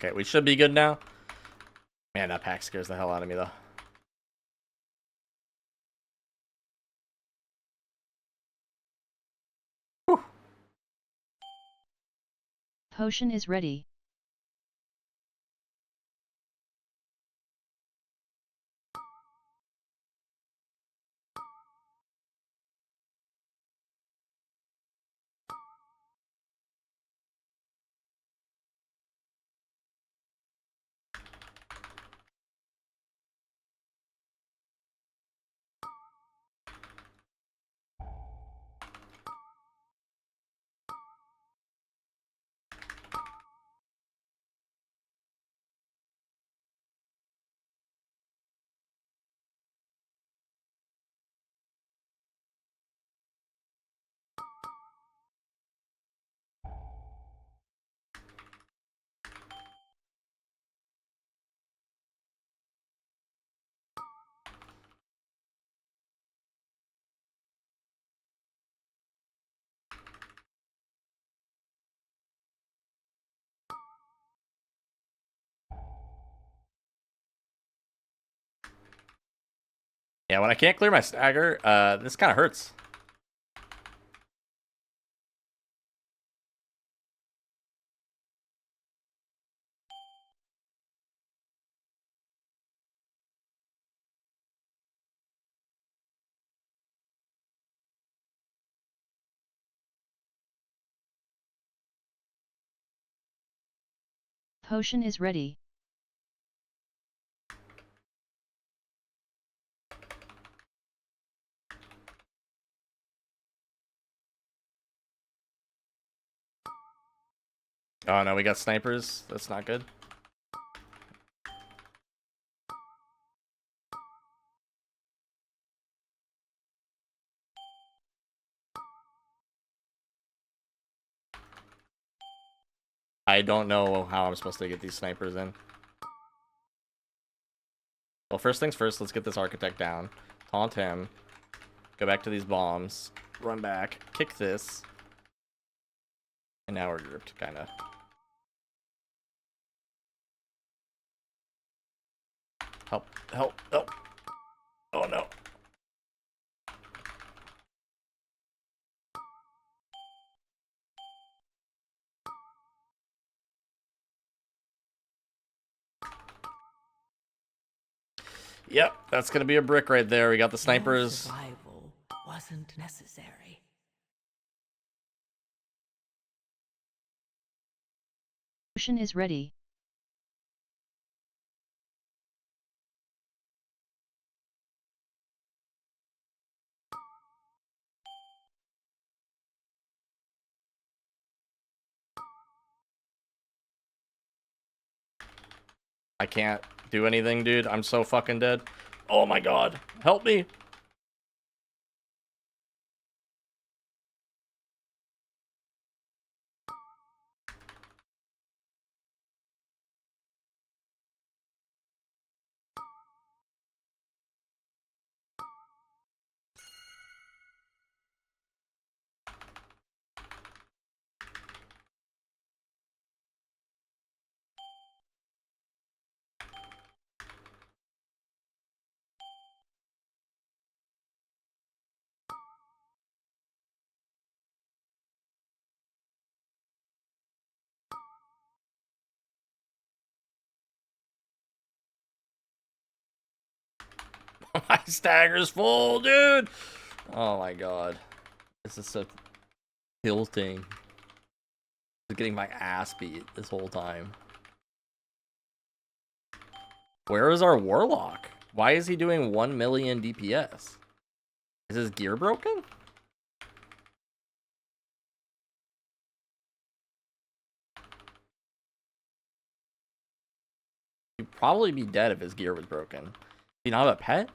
Speaker 1: Okay, we should be good now. Man, that pack scares the hell out of me, though. Whew.
Speaker 3: Potion is ready.
Speaker 1: Yeah, when I can't clear my stagger, this kind of hurts.
Speaker 3: Potion is ready.
Speaker 1: Oh no, we got snipers. That's not good. I don't know how I'm supposed to get these snipers in. Well, first things first, let's get this architect down. Taunt him. Go back to these bombs. Run back. Kick this. And now we're grouped, kind of. Help, help, help. Oh no. Yep, that's gonna be a brick right there. We got the
Speaker 5: Your
Speaker 1: snipers.
Speaker 5: survival wasn't necessary.
Speaker 3: Potion is ready.
Speaker 1: I can't do anything, dude. I'm so fucking dead. Oh my god. Help me. My stagger's full, dude. Oh my god. This is so tilting. I'm getting my ass beat this whole time. Where is our warlock? Why is he doing 1 million DPS? Is his gear broken? He'd probably be dead if his gear was broken. Does he not have a pet?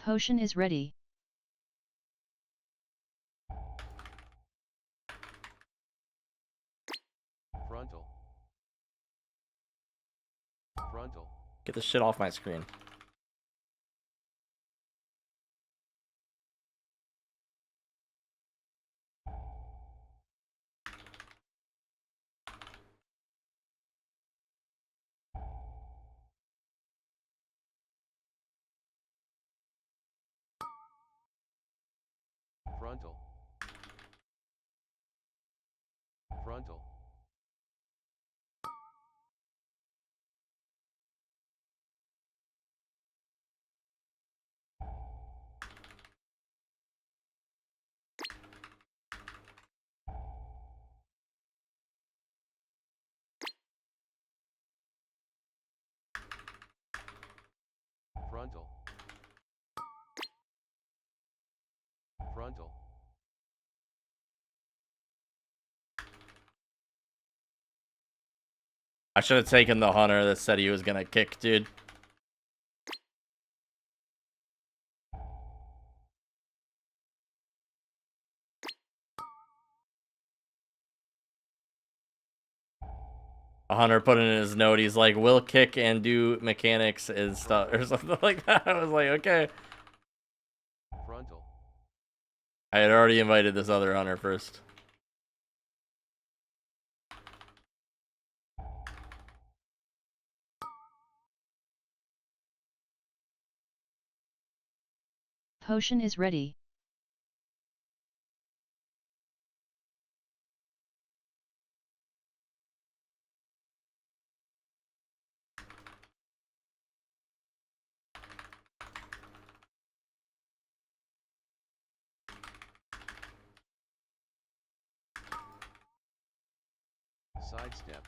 Speaker 3: Potion is ready.
Speaker 4: Frontal. Frontal.
Speaker 1: Get this shit off my screen.
Speaker 4: Frontal. Frontal. Frontal. Frontal.
Speaker 1: I should have taken the hunter that said he was gonna kick, dude. A hunter put in his note, he's like, will kick and do mechanics and stuff, or something like that. I was like, okay.
Speaker 4: Frontal.
Speaker 1: I had already invited this other hunter first.
Speaker 3: Potion is ready.
Speaker 4: Sidestep.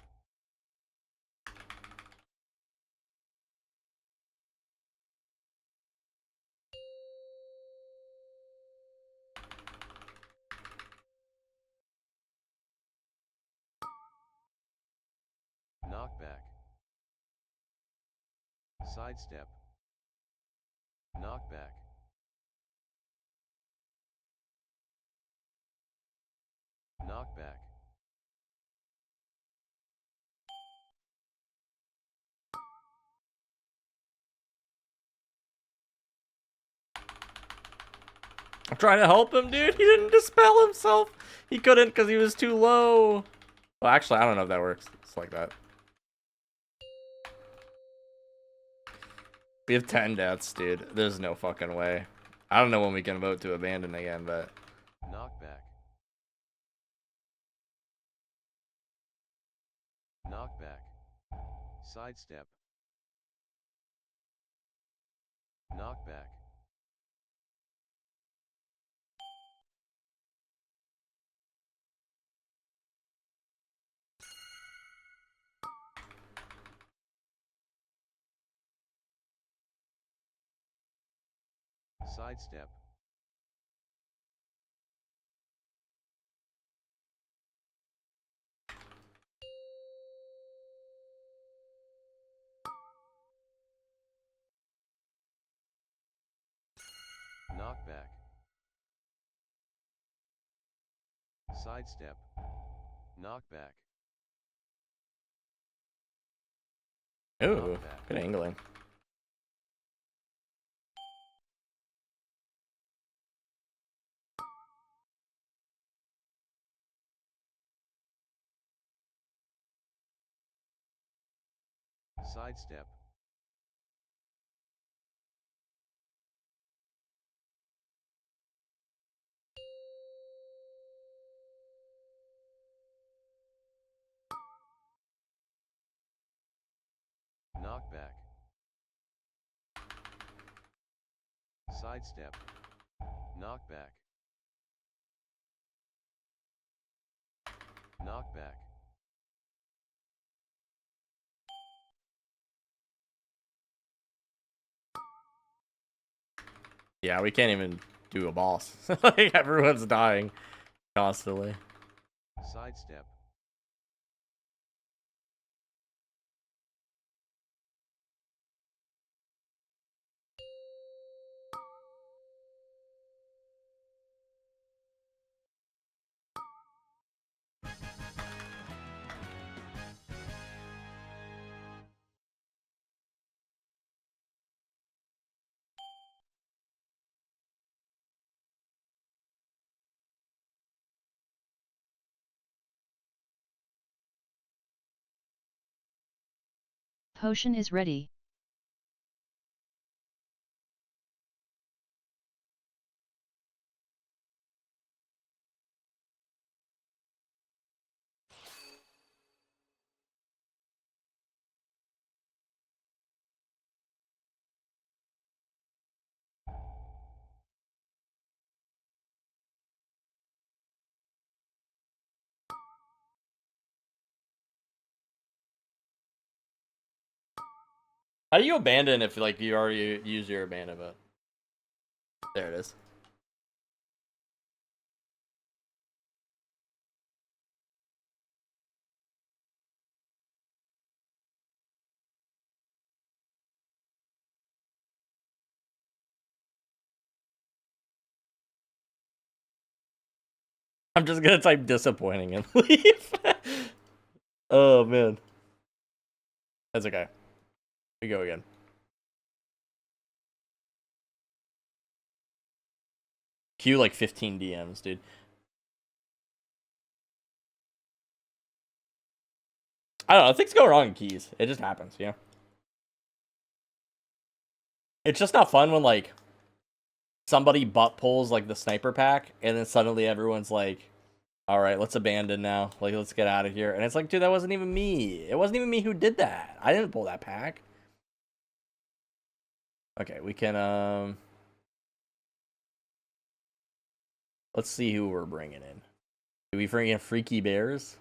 Speaker 4: Knockback. Sidestep. Knockback. Knockback.
Speaker 1: I'm trying to help him, dude. He didn't dispel himself. He couldn't because he was too low. Well, actually, I don't know if that works. It's like that. We have 10 deaths, dude. There's no fucking way. I don't know when we can vote to abandon again, but...
Speaker 4: Knockback. Knockback. Sidestep. Knockback. Sidestep. Knockback. Sidestep. Knockback.
Speaker 1: Ooh, good angling.
Speaker 4: Sidestep. Knockback. Sidestep. Knockback. Knockback.
Speaker 1: Yeah, we can't even do a boss. Like, everyone's dying constantly.
Speaker 4: Sidestep.
Speaker 3: Potion is ready.
Speaker 1: How do you abandon if like you already use your abandonment? There it is. I'm just gonna type disappointing and leave. Oh man. That's okay. We go again. Queue like 15 DMs, dude. I don't know. Things go wrong in keys. It just happens, you know? It's just not fun when, like, somebody butt pulls, like, the sniper pack, and then suddenly everyone's like, alright, let's abandon now. Like, let's get out of here. And it's like, dude, that wasn't even me. It wasn't even me who did that. I didn't pull that pack. Okay, we can, let's see who we're bringing in. Do we bring in Freaky Bears?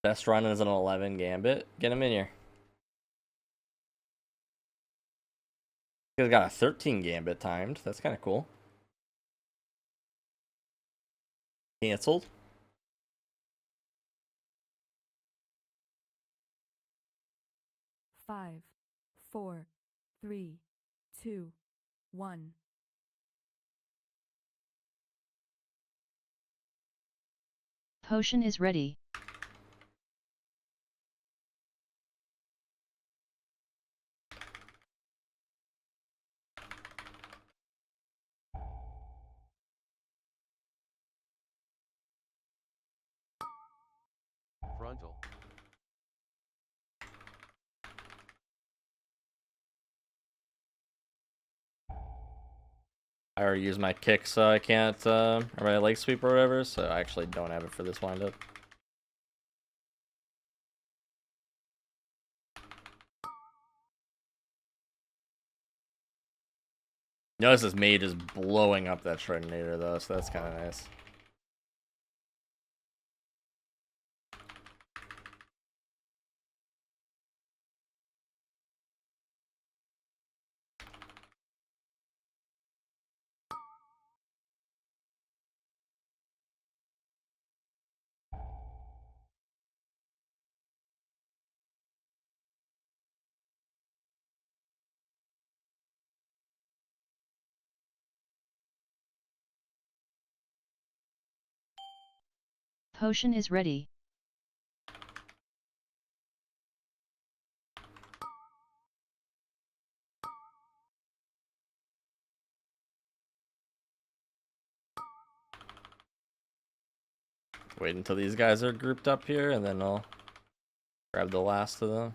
Speaker 1: Best run is an 11 Gambit. Get him in here. He's got a 13 Gambit timed. That's kind of cool. Cancelled.
Speaker 2: Five, four, three, two, one.
Speaker 3: Potion is ready.
Speaker 4: Frontal.
Speaker 1: I already used my kick, so I can't, or my leg sweep or whatever, so I actually don't have it for this windup. Notice this mage is blowing up that Shredinator, though, so that's kind of nice.
Speaker 3: Potion is ready.
Speaker 1: Wait until these guys are grouped up here, and then I'll grab the last of them.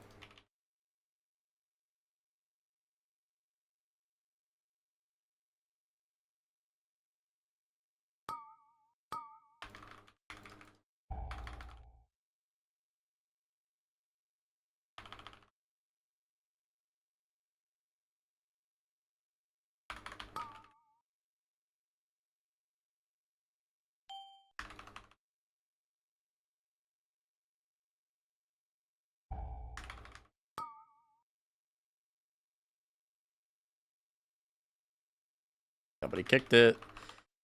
Speaker 1: Nobody kicked it.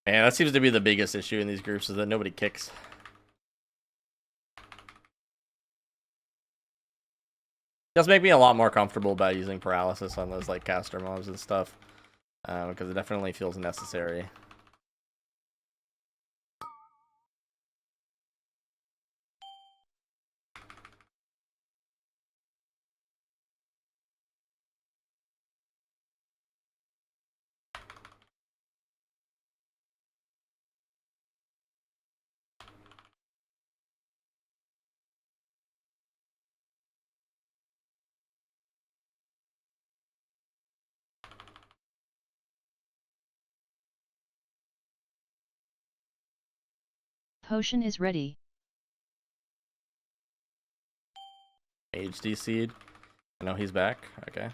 Speaker 1: Man, that seems to be the biggest issue in these groups, is that nobody kicks. Does make me a lot more comfortable about using paralysis on those like caster mobs and stuff, because it definitely feels necessary.
Speaker 3: Potion is ready.
Speaker 1: HD seed. I know he's back. Okay.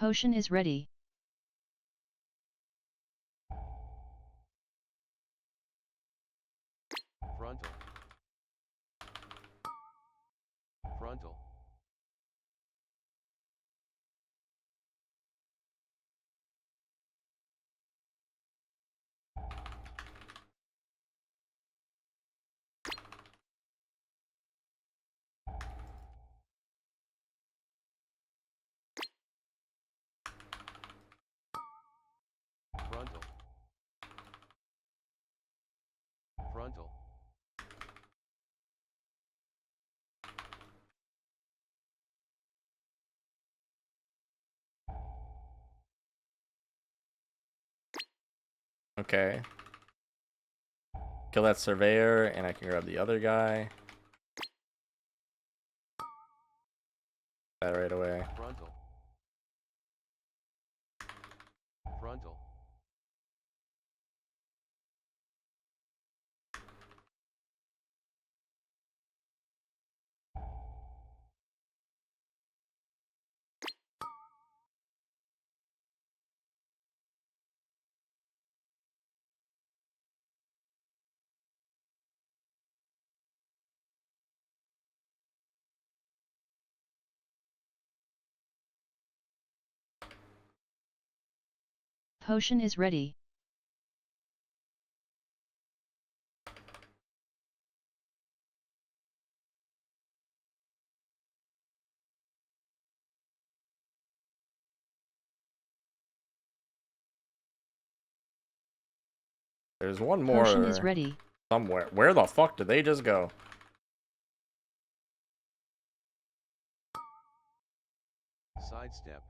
Speaker 3: Potion is ready.
Speaker 4: Frontal. Frontal. Frontal. Frontal.
Speaker 1: Okay. Kill that surveyor, and I can grab the other guy. That right away.
Speaker 4: Frontal. Frontal.
Speaker 3: Potion is ready.
Speaker 1: There's one
Speaker 3: Potion is
Speaker 1: more
Speaker 3: ready.
Speaker 1: somewhere. Where the fuck did they just go?
Speaker 4: Sidestep.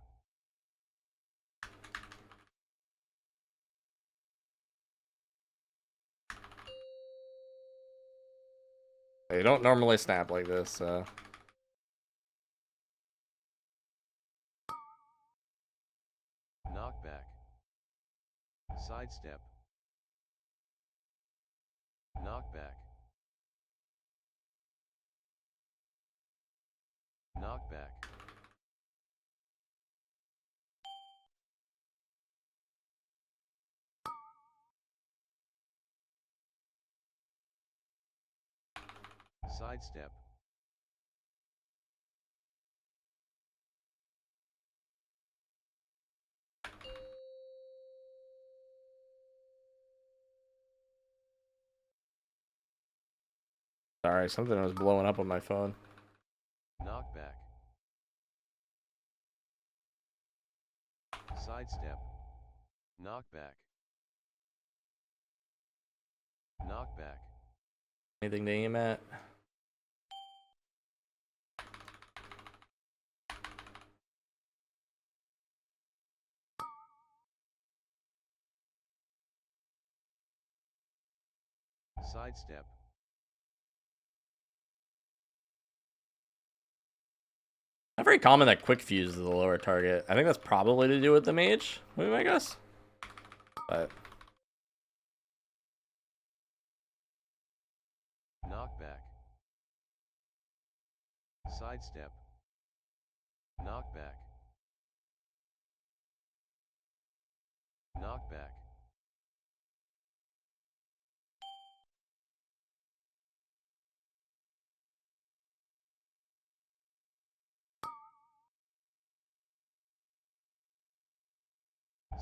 Speaker 1: They don't normally snap like this, so.
Speaker 4: Knockback. Sidestep. Knockback. Knockback. Sidestep.
Speaker 1: Sorry, something was blowing up on my phone.
Speaker 4: Knockback. Sidestep. Knockback. Knockback.
Speaker 1: Anything to aim at?
Speaker 4: Sidestep.
Speaker 1: Not very common that quick fuse is the lower target. I think that's probably to do with the mage, maybe, I guess. But
Speaker 4: Knockback. Sidestep. Knockback. Knockback.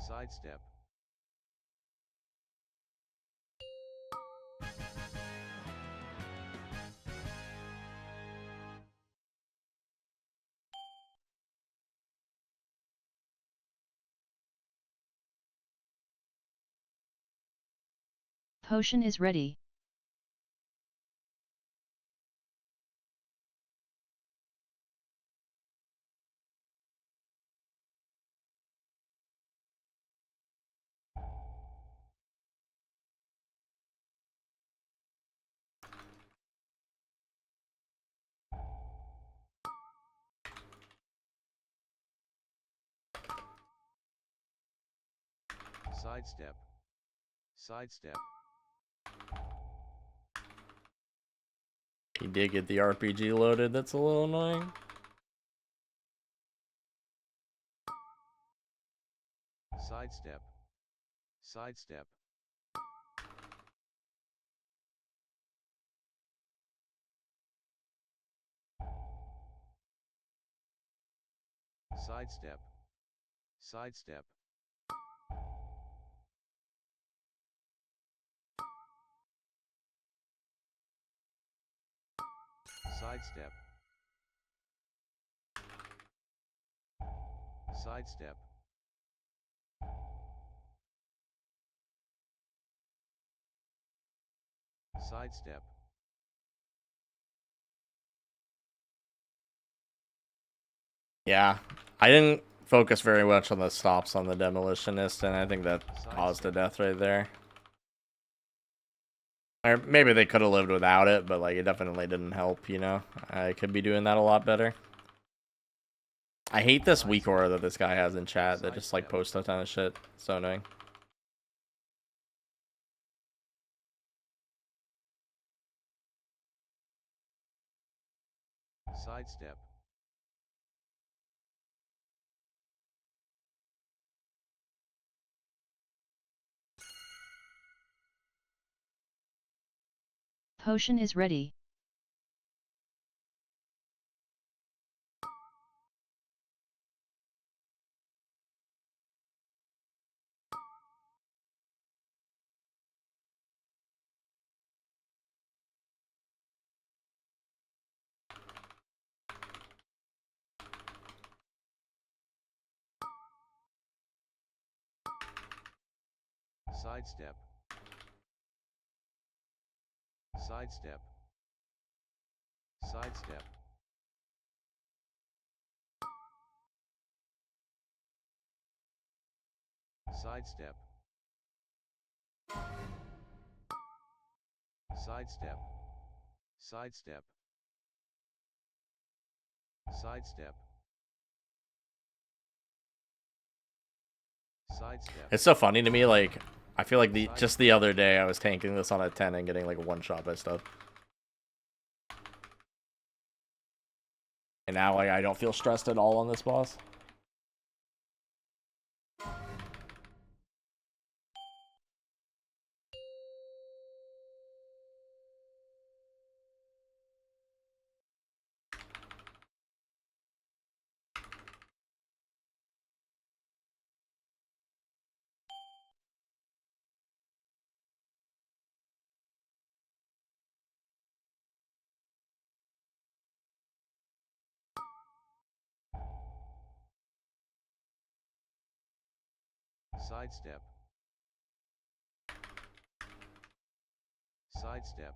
Speaker 4: Sidestep.
Speaker 3: Potion is ready.
Speaker 4: Sidestep. Sidestep.
Speaker 1: He did get the RPG loaded. That's a little annoying.
Speaker 4: Sidestep. Sidestep. Sidestep. Sidestep. Sidestep. Sidestep. Sidestep.
Speaker 1: Yeah, I didn't focus very much on the stops on the demolitionist, and I think that caused a death right there. Or maybe they could have lived without it, but like it definitely didn't help, you know? I could be doing that a lot better. I hate this weak aura that this guy has in chat that just like posts a ton of shit. So annoying.
Speaker 4: Sidestep.
Speaker 3: Potion is ready.
Speaker 4: Sidestep. Sidestep. Sidestep. Sidestep. Sidestep. Sidestep. Sidestep. Sidestep.
Speaker 1: It's so funny to me, like, I feel like just the other day I was tanking this on a 10 and getting like one shot by stuff. And now like I don't feel stressed at all on this boss.
Speaker 4: Sidestep. Sidestep.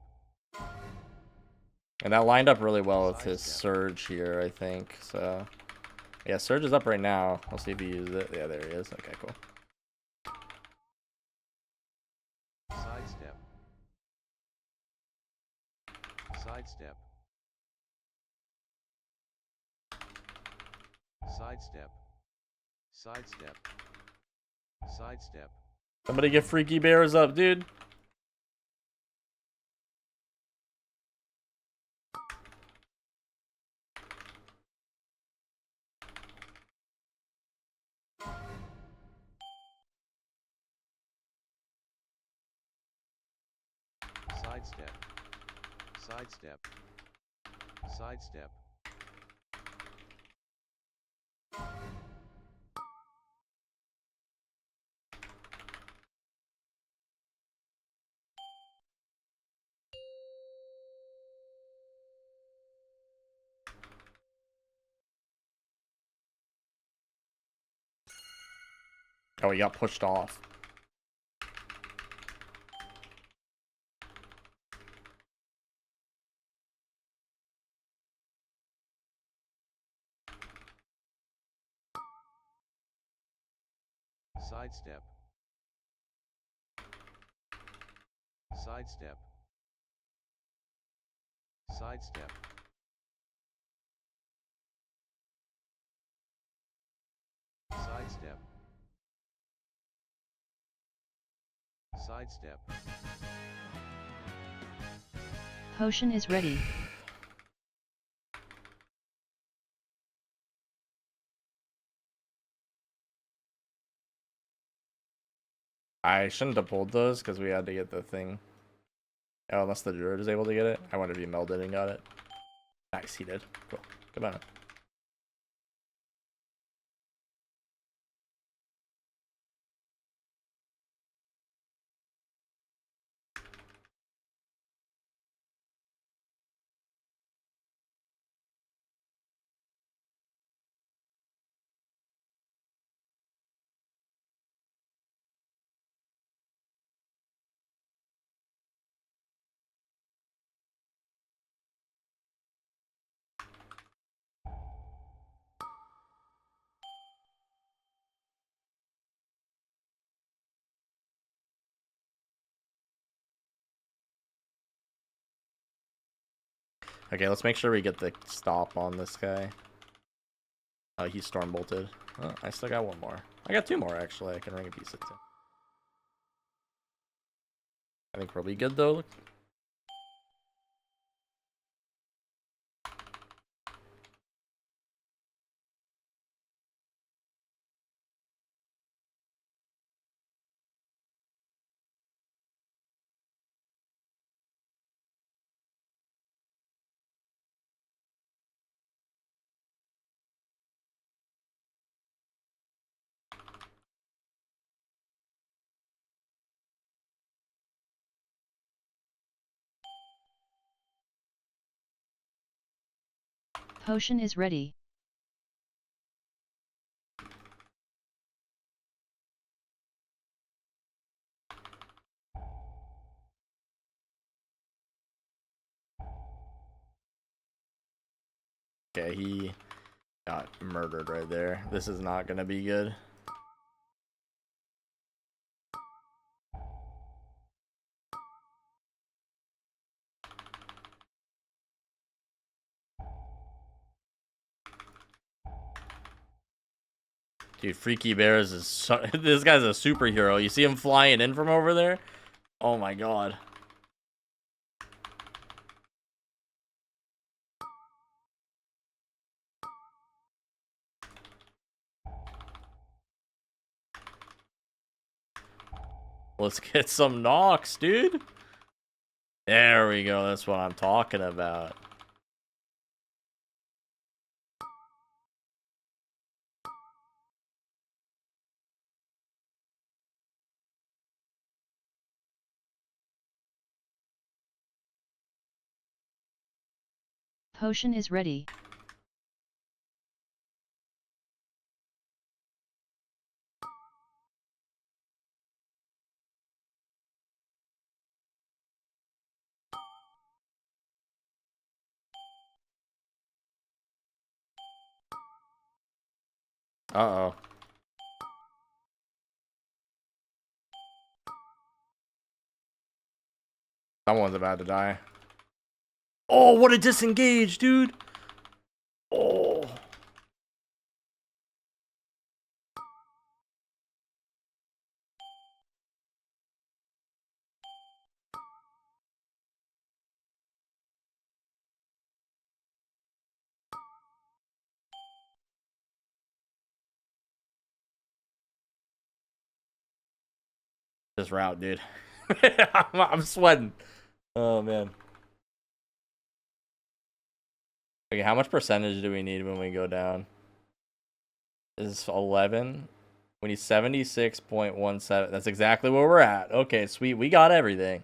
Speaker 1: And that lined up really well with his surge here, I think. So yeah, surge is up right now. I'll see if he uses it. Yeah, there he is. Okay, cool.
Speaker 4: Sidestep. Sidestep. Sidestep. Sidestep. Sidestep.
Speaker 1: Somebody get Freaky Bears up, dude.
Speaker 4: Sidestep. Sidestep. Sidestep.
Speaker 1: Oh, he got pushed off.
Speaker 4: Sidestep. Sidestep. Sidestep. Sidestep. Sidestep.
Speaker 3: Potion is ready.
Speaker 1: I shouldn't have pulled those because we had to get the thing. Oh, unless the druid is able to get it. I wonder if he melded and got it. Nice, he did. Cool. Good on him. Okay, let's make sure we get the stop on this guy. Oh, he's storm bolted. Oh, I still got one more. I got two more actually. I can ring a piece of two. I think we'll be good though.
Speaker 3: Potion is ready.
Speaker 1: Okay, he got murdered right there. This is not gonna be good. Dude, Freaky Bears is this guy's a superhero. You see him flying in from over there? Oh my god. Let's get some knocks, dude. There we go. That's what I'm talking about.
Speaker 3: Potion is ready.
Speaker 1: Uh-oh. Someone's about to die. Oh, what a disengage, dude. Oh. This route, dude. I'm sweating. Oh, man. Okay, how much percentage do we need when we go down? This is 11. We need 76.17. That's exactly where we're at. Okay, sweet. We got everything.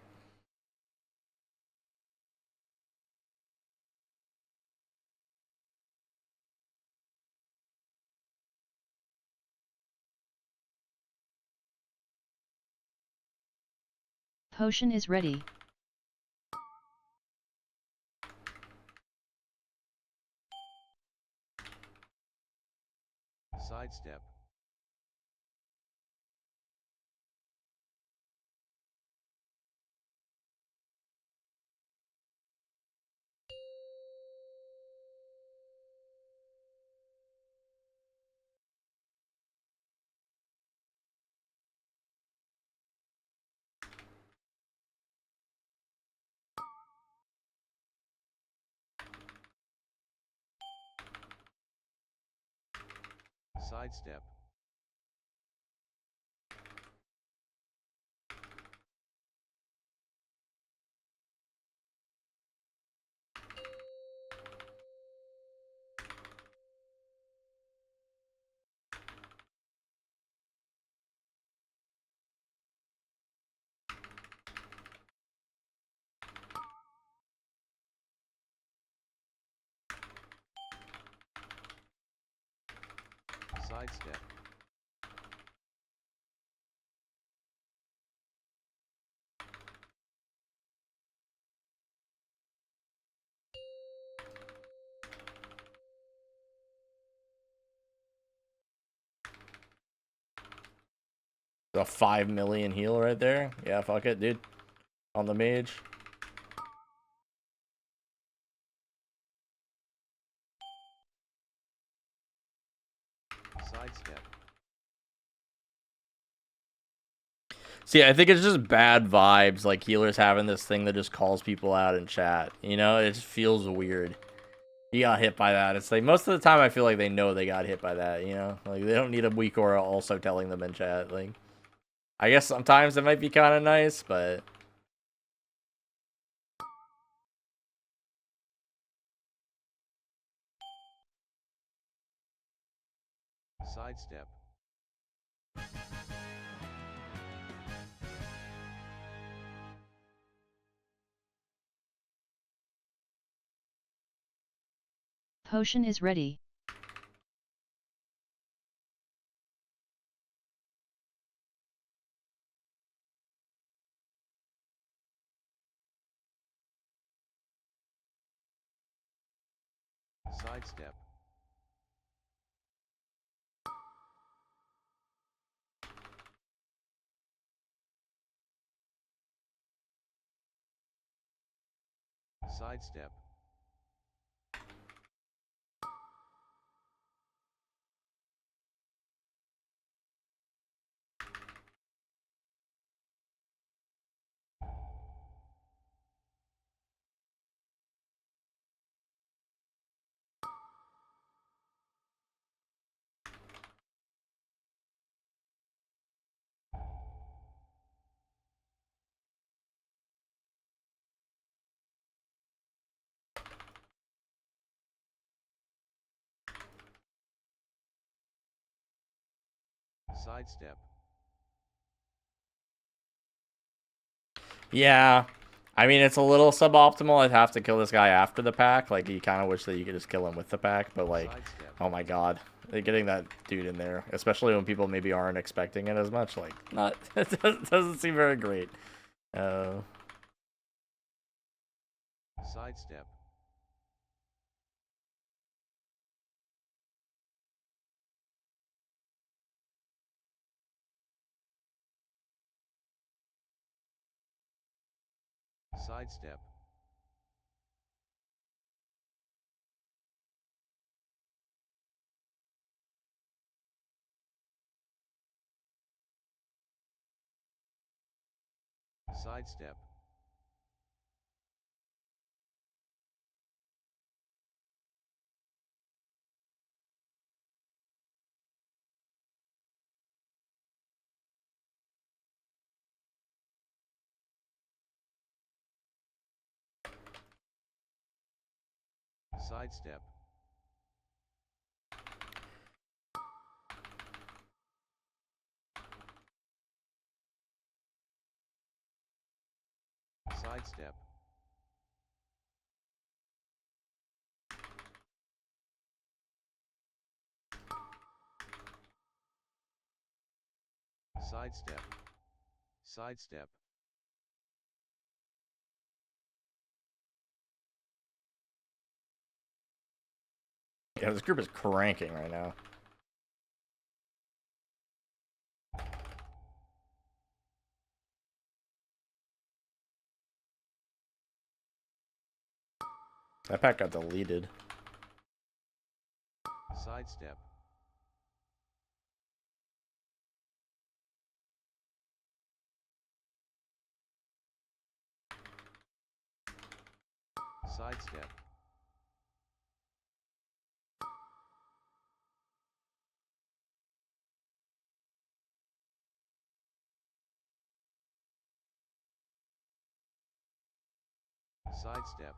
Speaker 3: Potion is ready.
Speaker 4: Sidestep. Sidestep. Sidestep.
Speaker 1: A 5 million heal right there. Yeah, fuck it, dude. On the mage.
Speaker 4: Sidestep.
Speaker 1: See, I think it's just bad vibes, like healers having this thing that just calls people out in chat. You know, it just feels weird. You got hit by that. It's like most of the time I feel like they know they got hit by that, you know? Like they don't need a weak aura also telling them in chat. Like I guess sometimes it might be kind of nice, but
Speaker 4: Sidestep.
Speaker 3: Potion is ready.
Speaker 4: Sidestep. Sidestep. Sidestep.
Speaker 1: yeah. I mean, it's a little suboptimal. I'd have to kill this guy after the pack. Like, you kind of wish that you could just kill him with the pack. But, like,
Speaker 4: Sidestep.
Speaker 1: oh my god. Getting that dude in there, especially when people maybe aren't expecting it as much, like, not, it doesn't seem very great.
Speaker 4: Sidestep. Sidestep. Sidestep. Sidestep. Sidestep. Sidestep. Sidestep.
Speaker 1: Yeah, this group is cranking right now. That pack got deleted.
Speaker 4: Sidestep. Sidestep. Sidestep.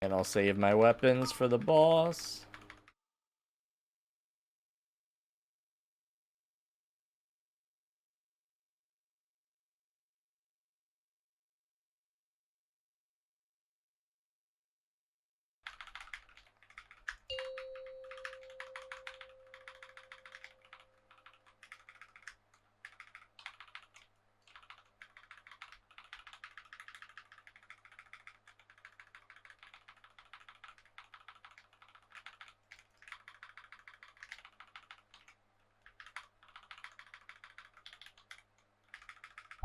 Speaker 1: And I'll save my weapons for the boss.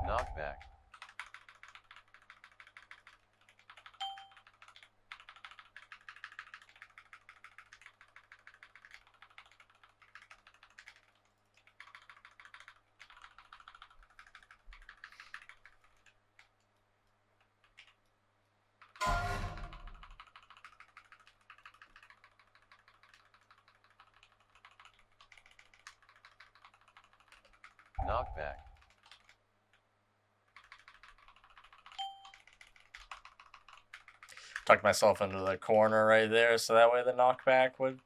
Speaker 4: Knockback. Knockback.
Speaker 1: Tucked myself into the corner right there, so that way the knockback wouldn't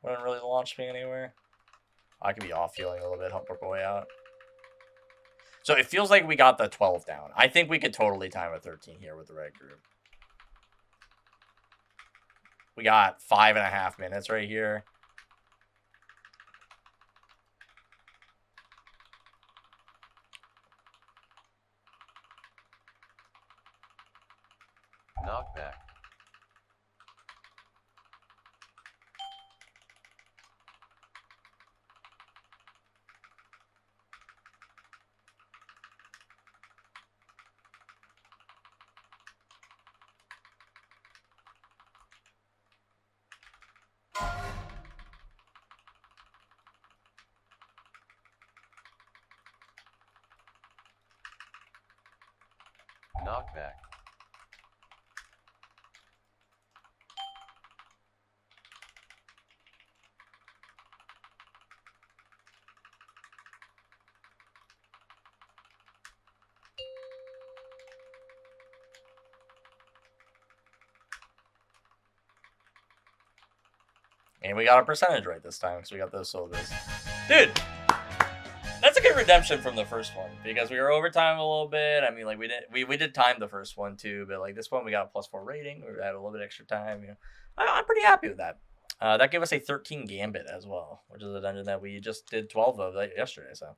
Speaker 1: really launch me anywhere. I could be off healing a little bit, help our boy out. So it feels like we got the 12 down. I think we could totally time a 13 here with the right group. We got 5.5 minutes right here.
Speaker 4: Knockback. Knockback.
Speaker 1: And we got a percentage right this time, because we got those syllables. Dude, that's a good redemption from the first one, because we were overtime a little bit. I mean, like, we did time the first one too, but like this one we got a +4 rating. We had a little bit extra time. You know, I'm pretty happy with that. That gave us a 13 gambit as well, which is a dungeon that we just did 12 of yesterday. So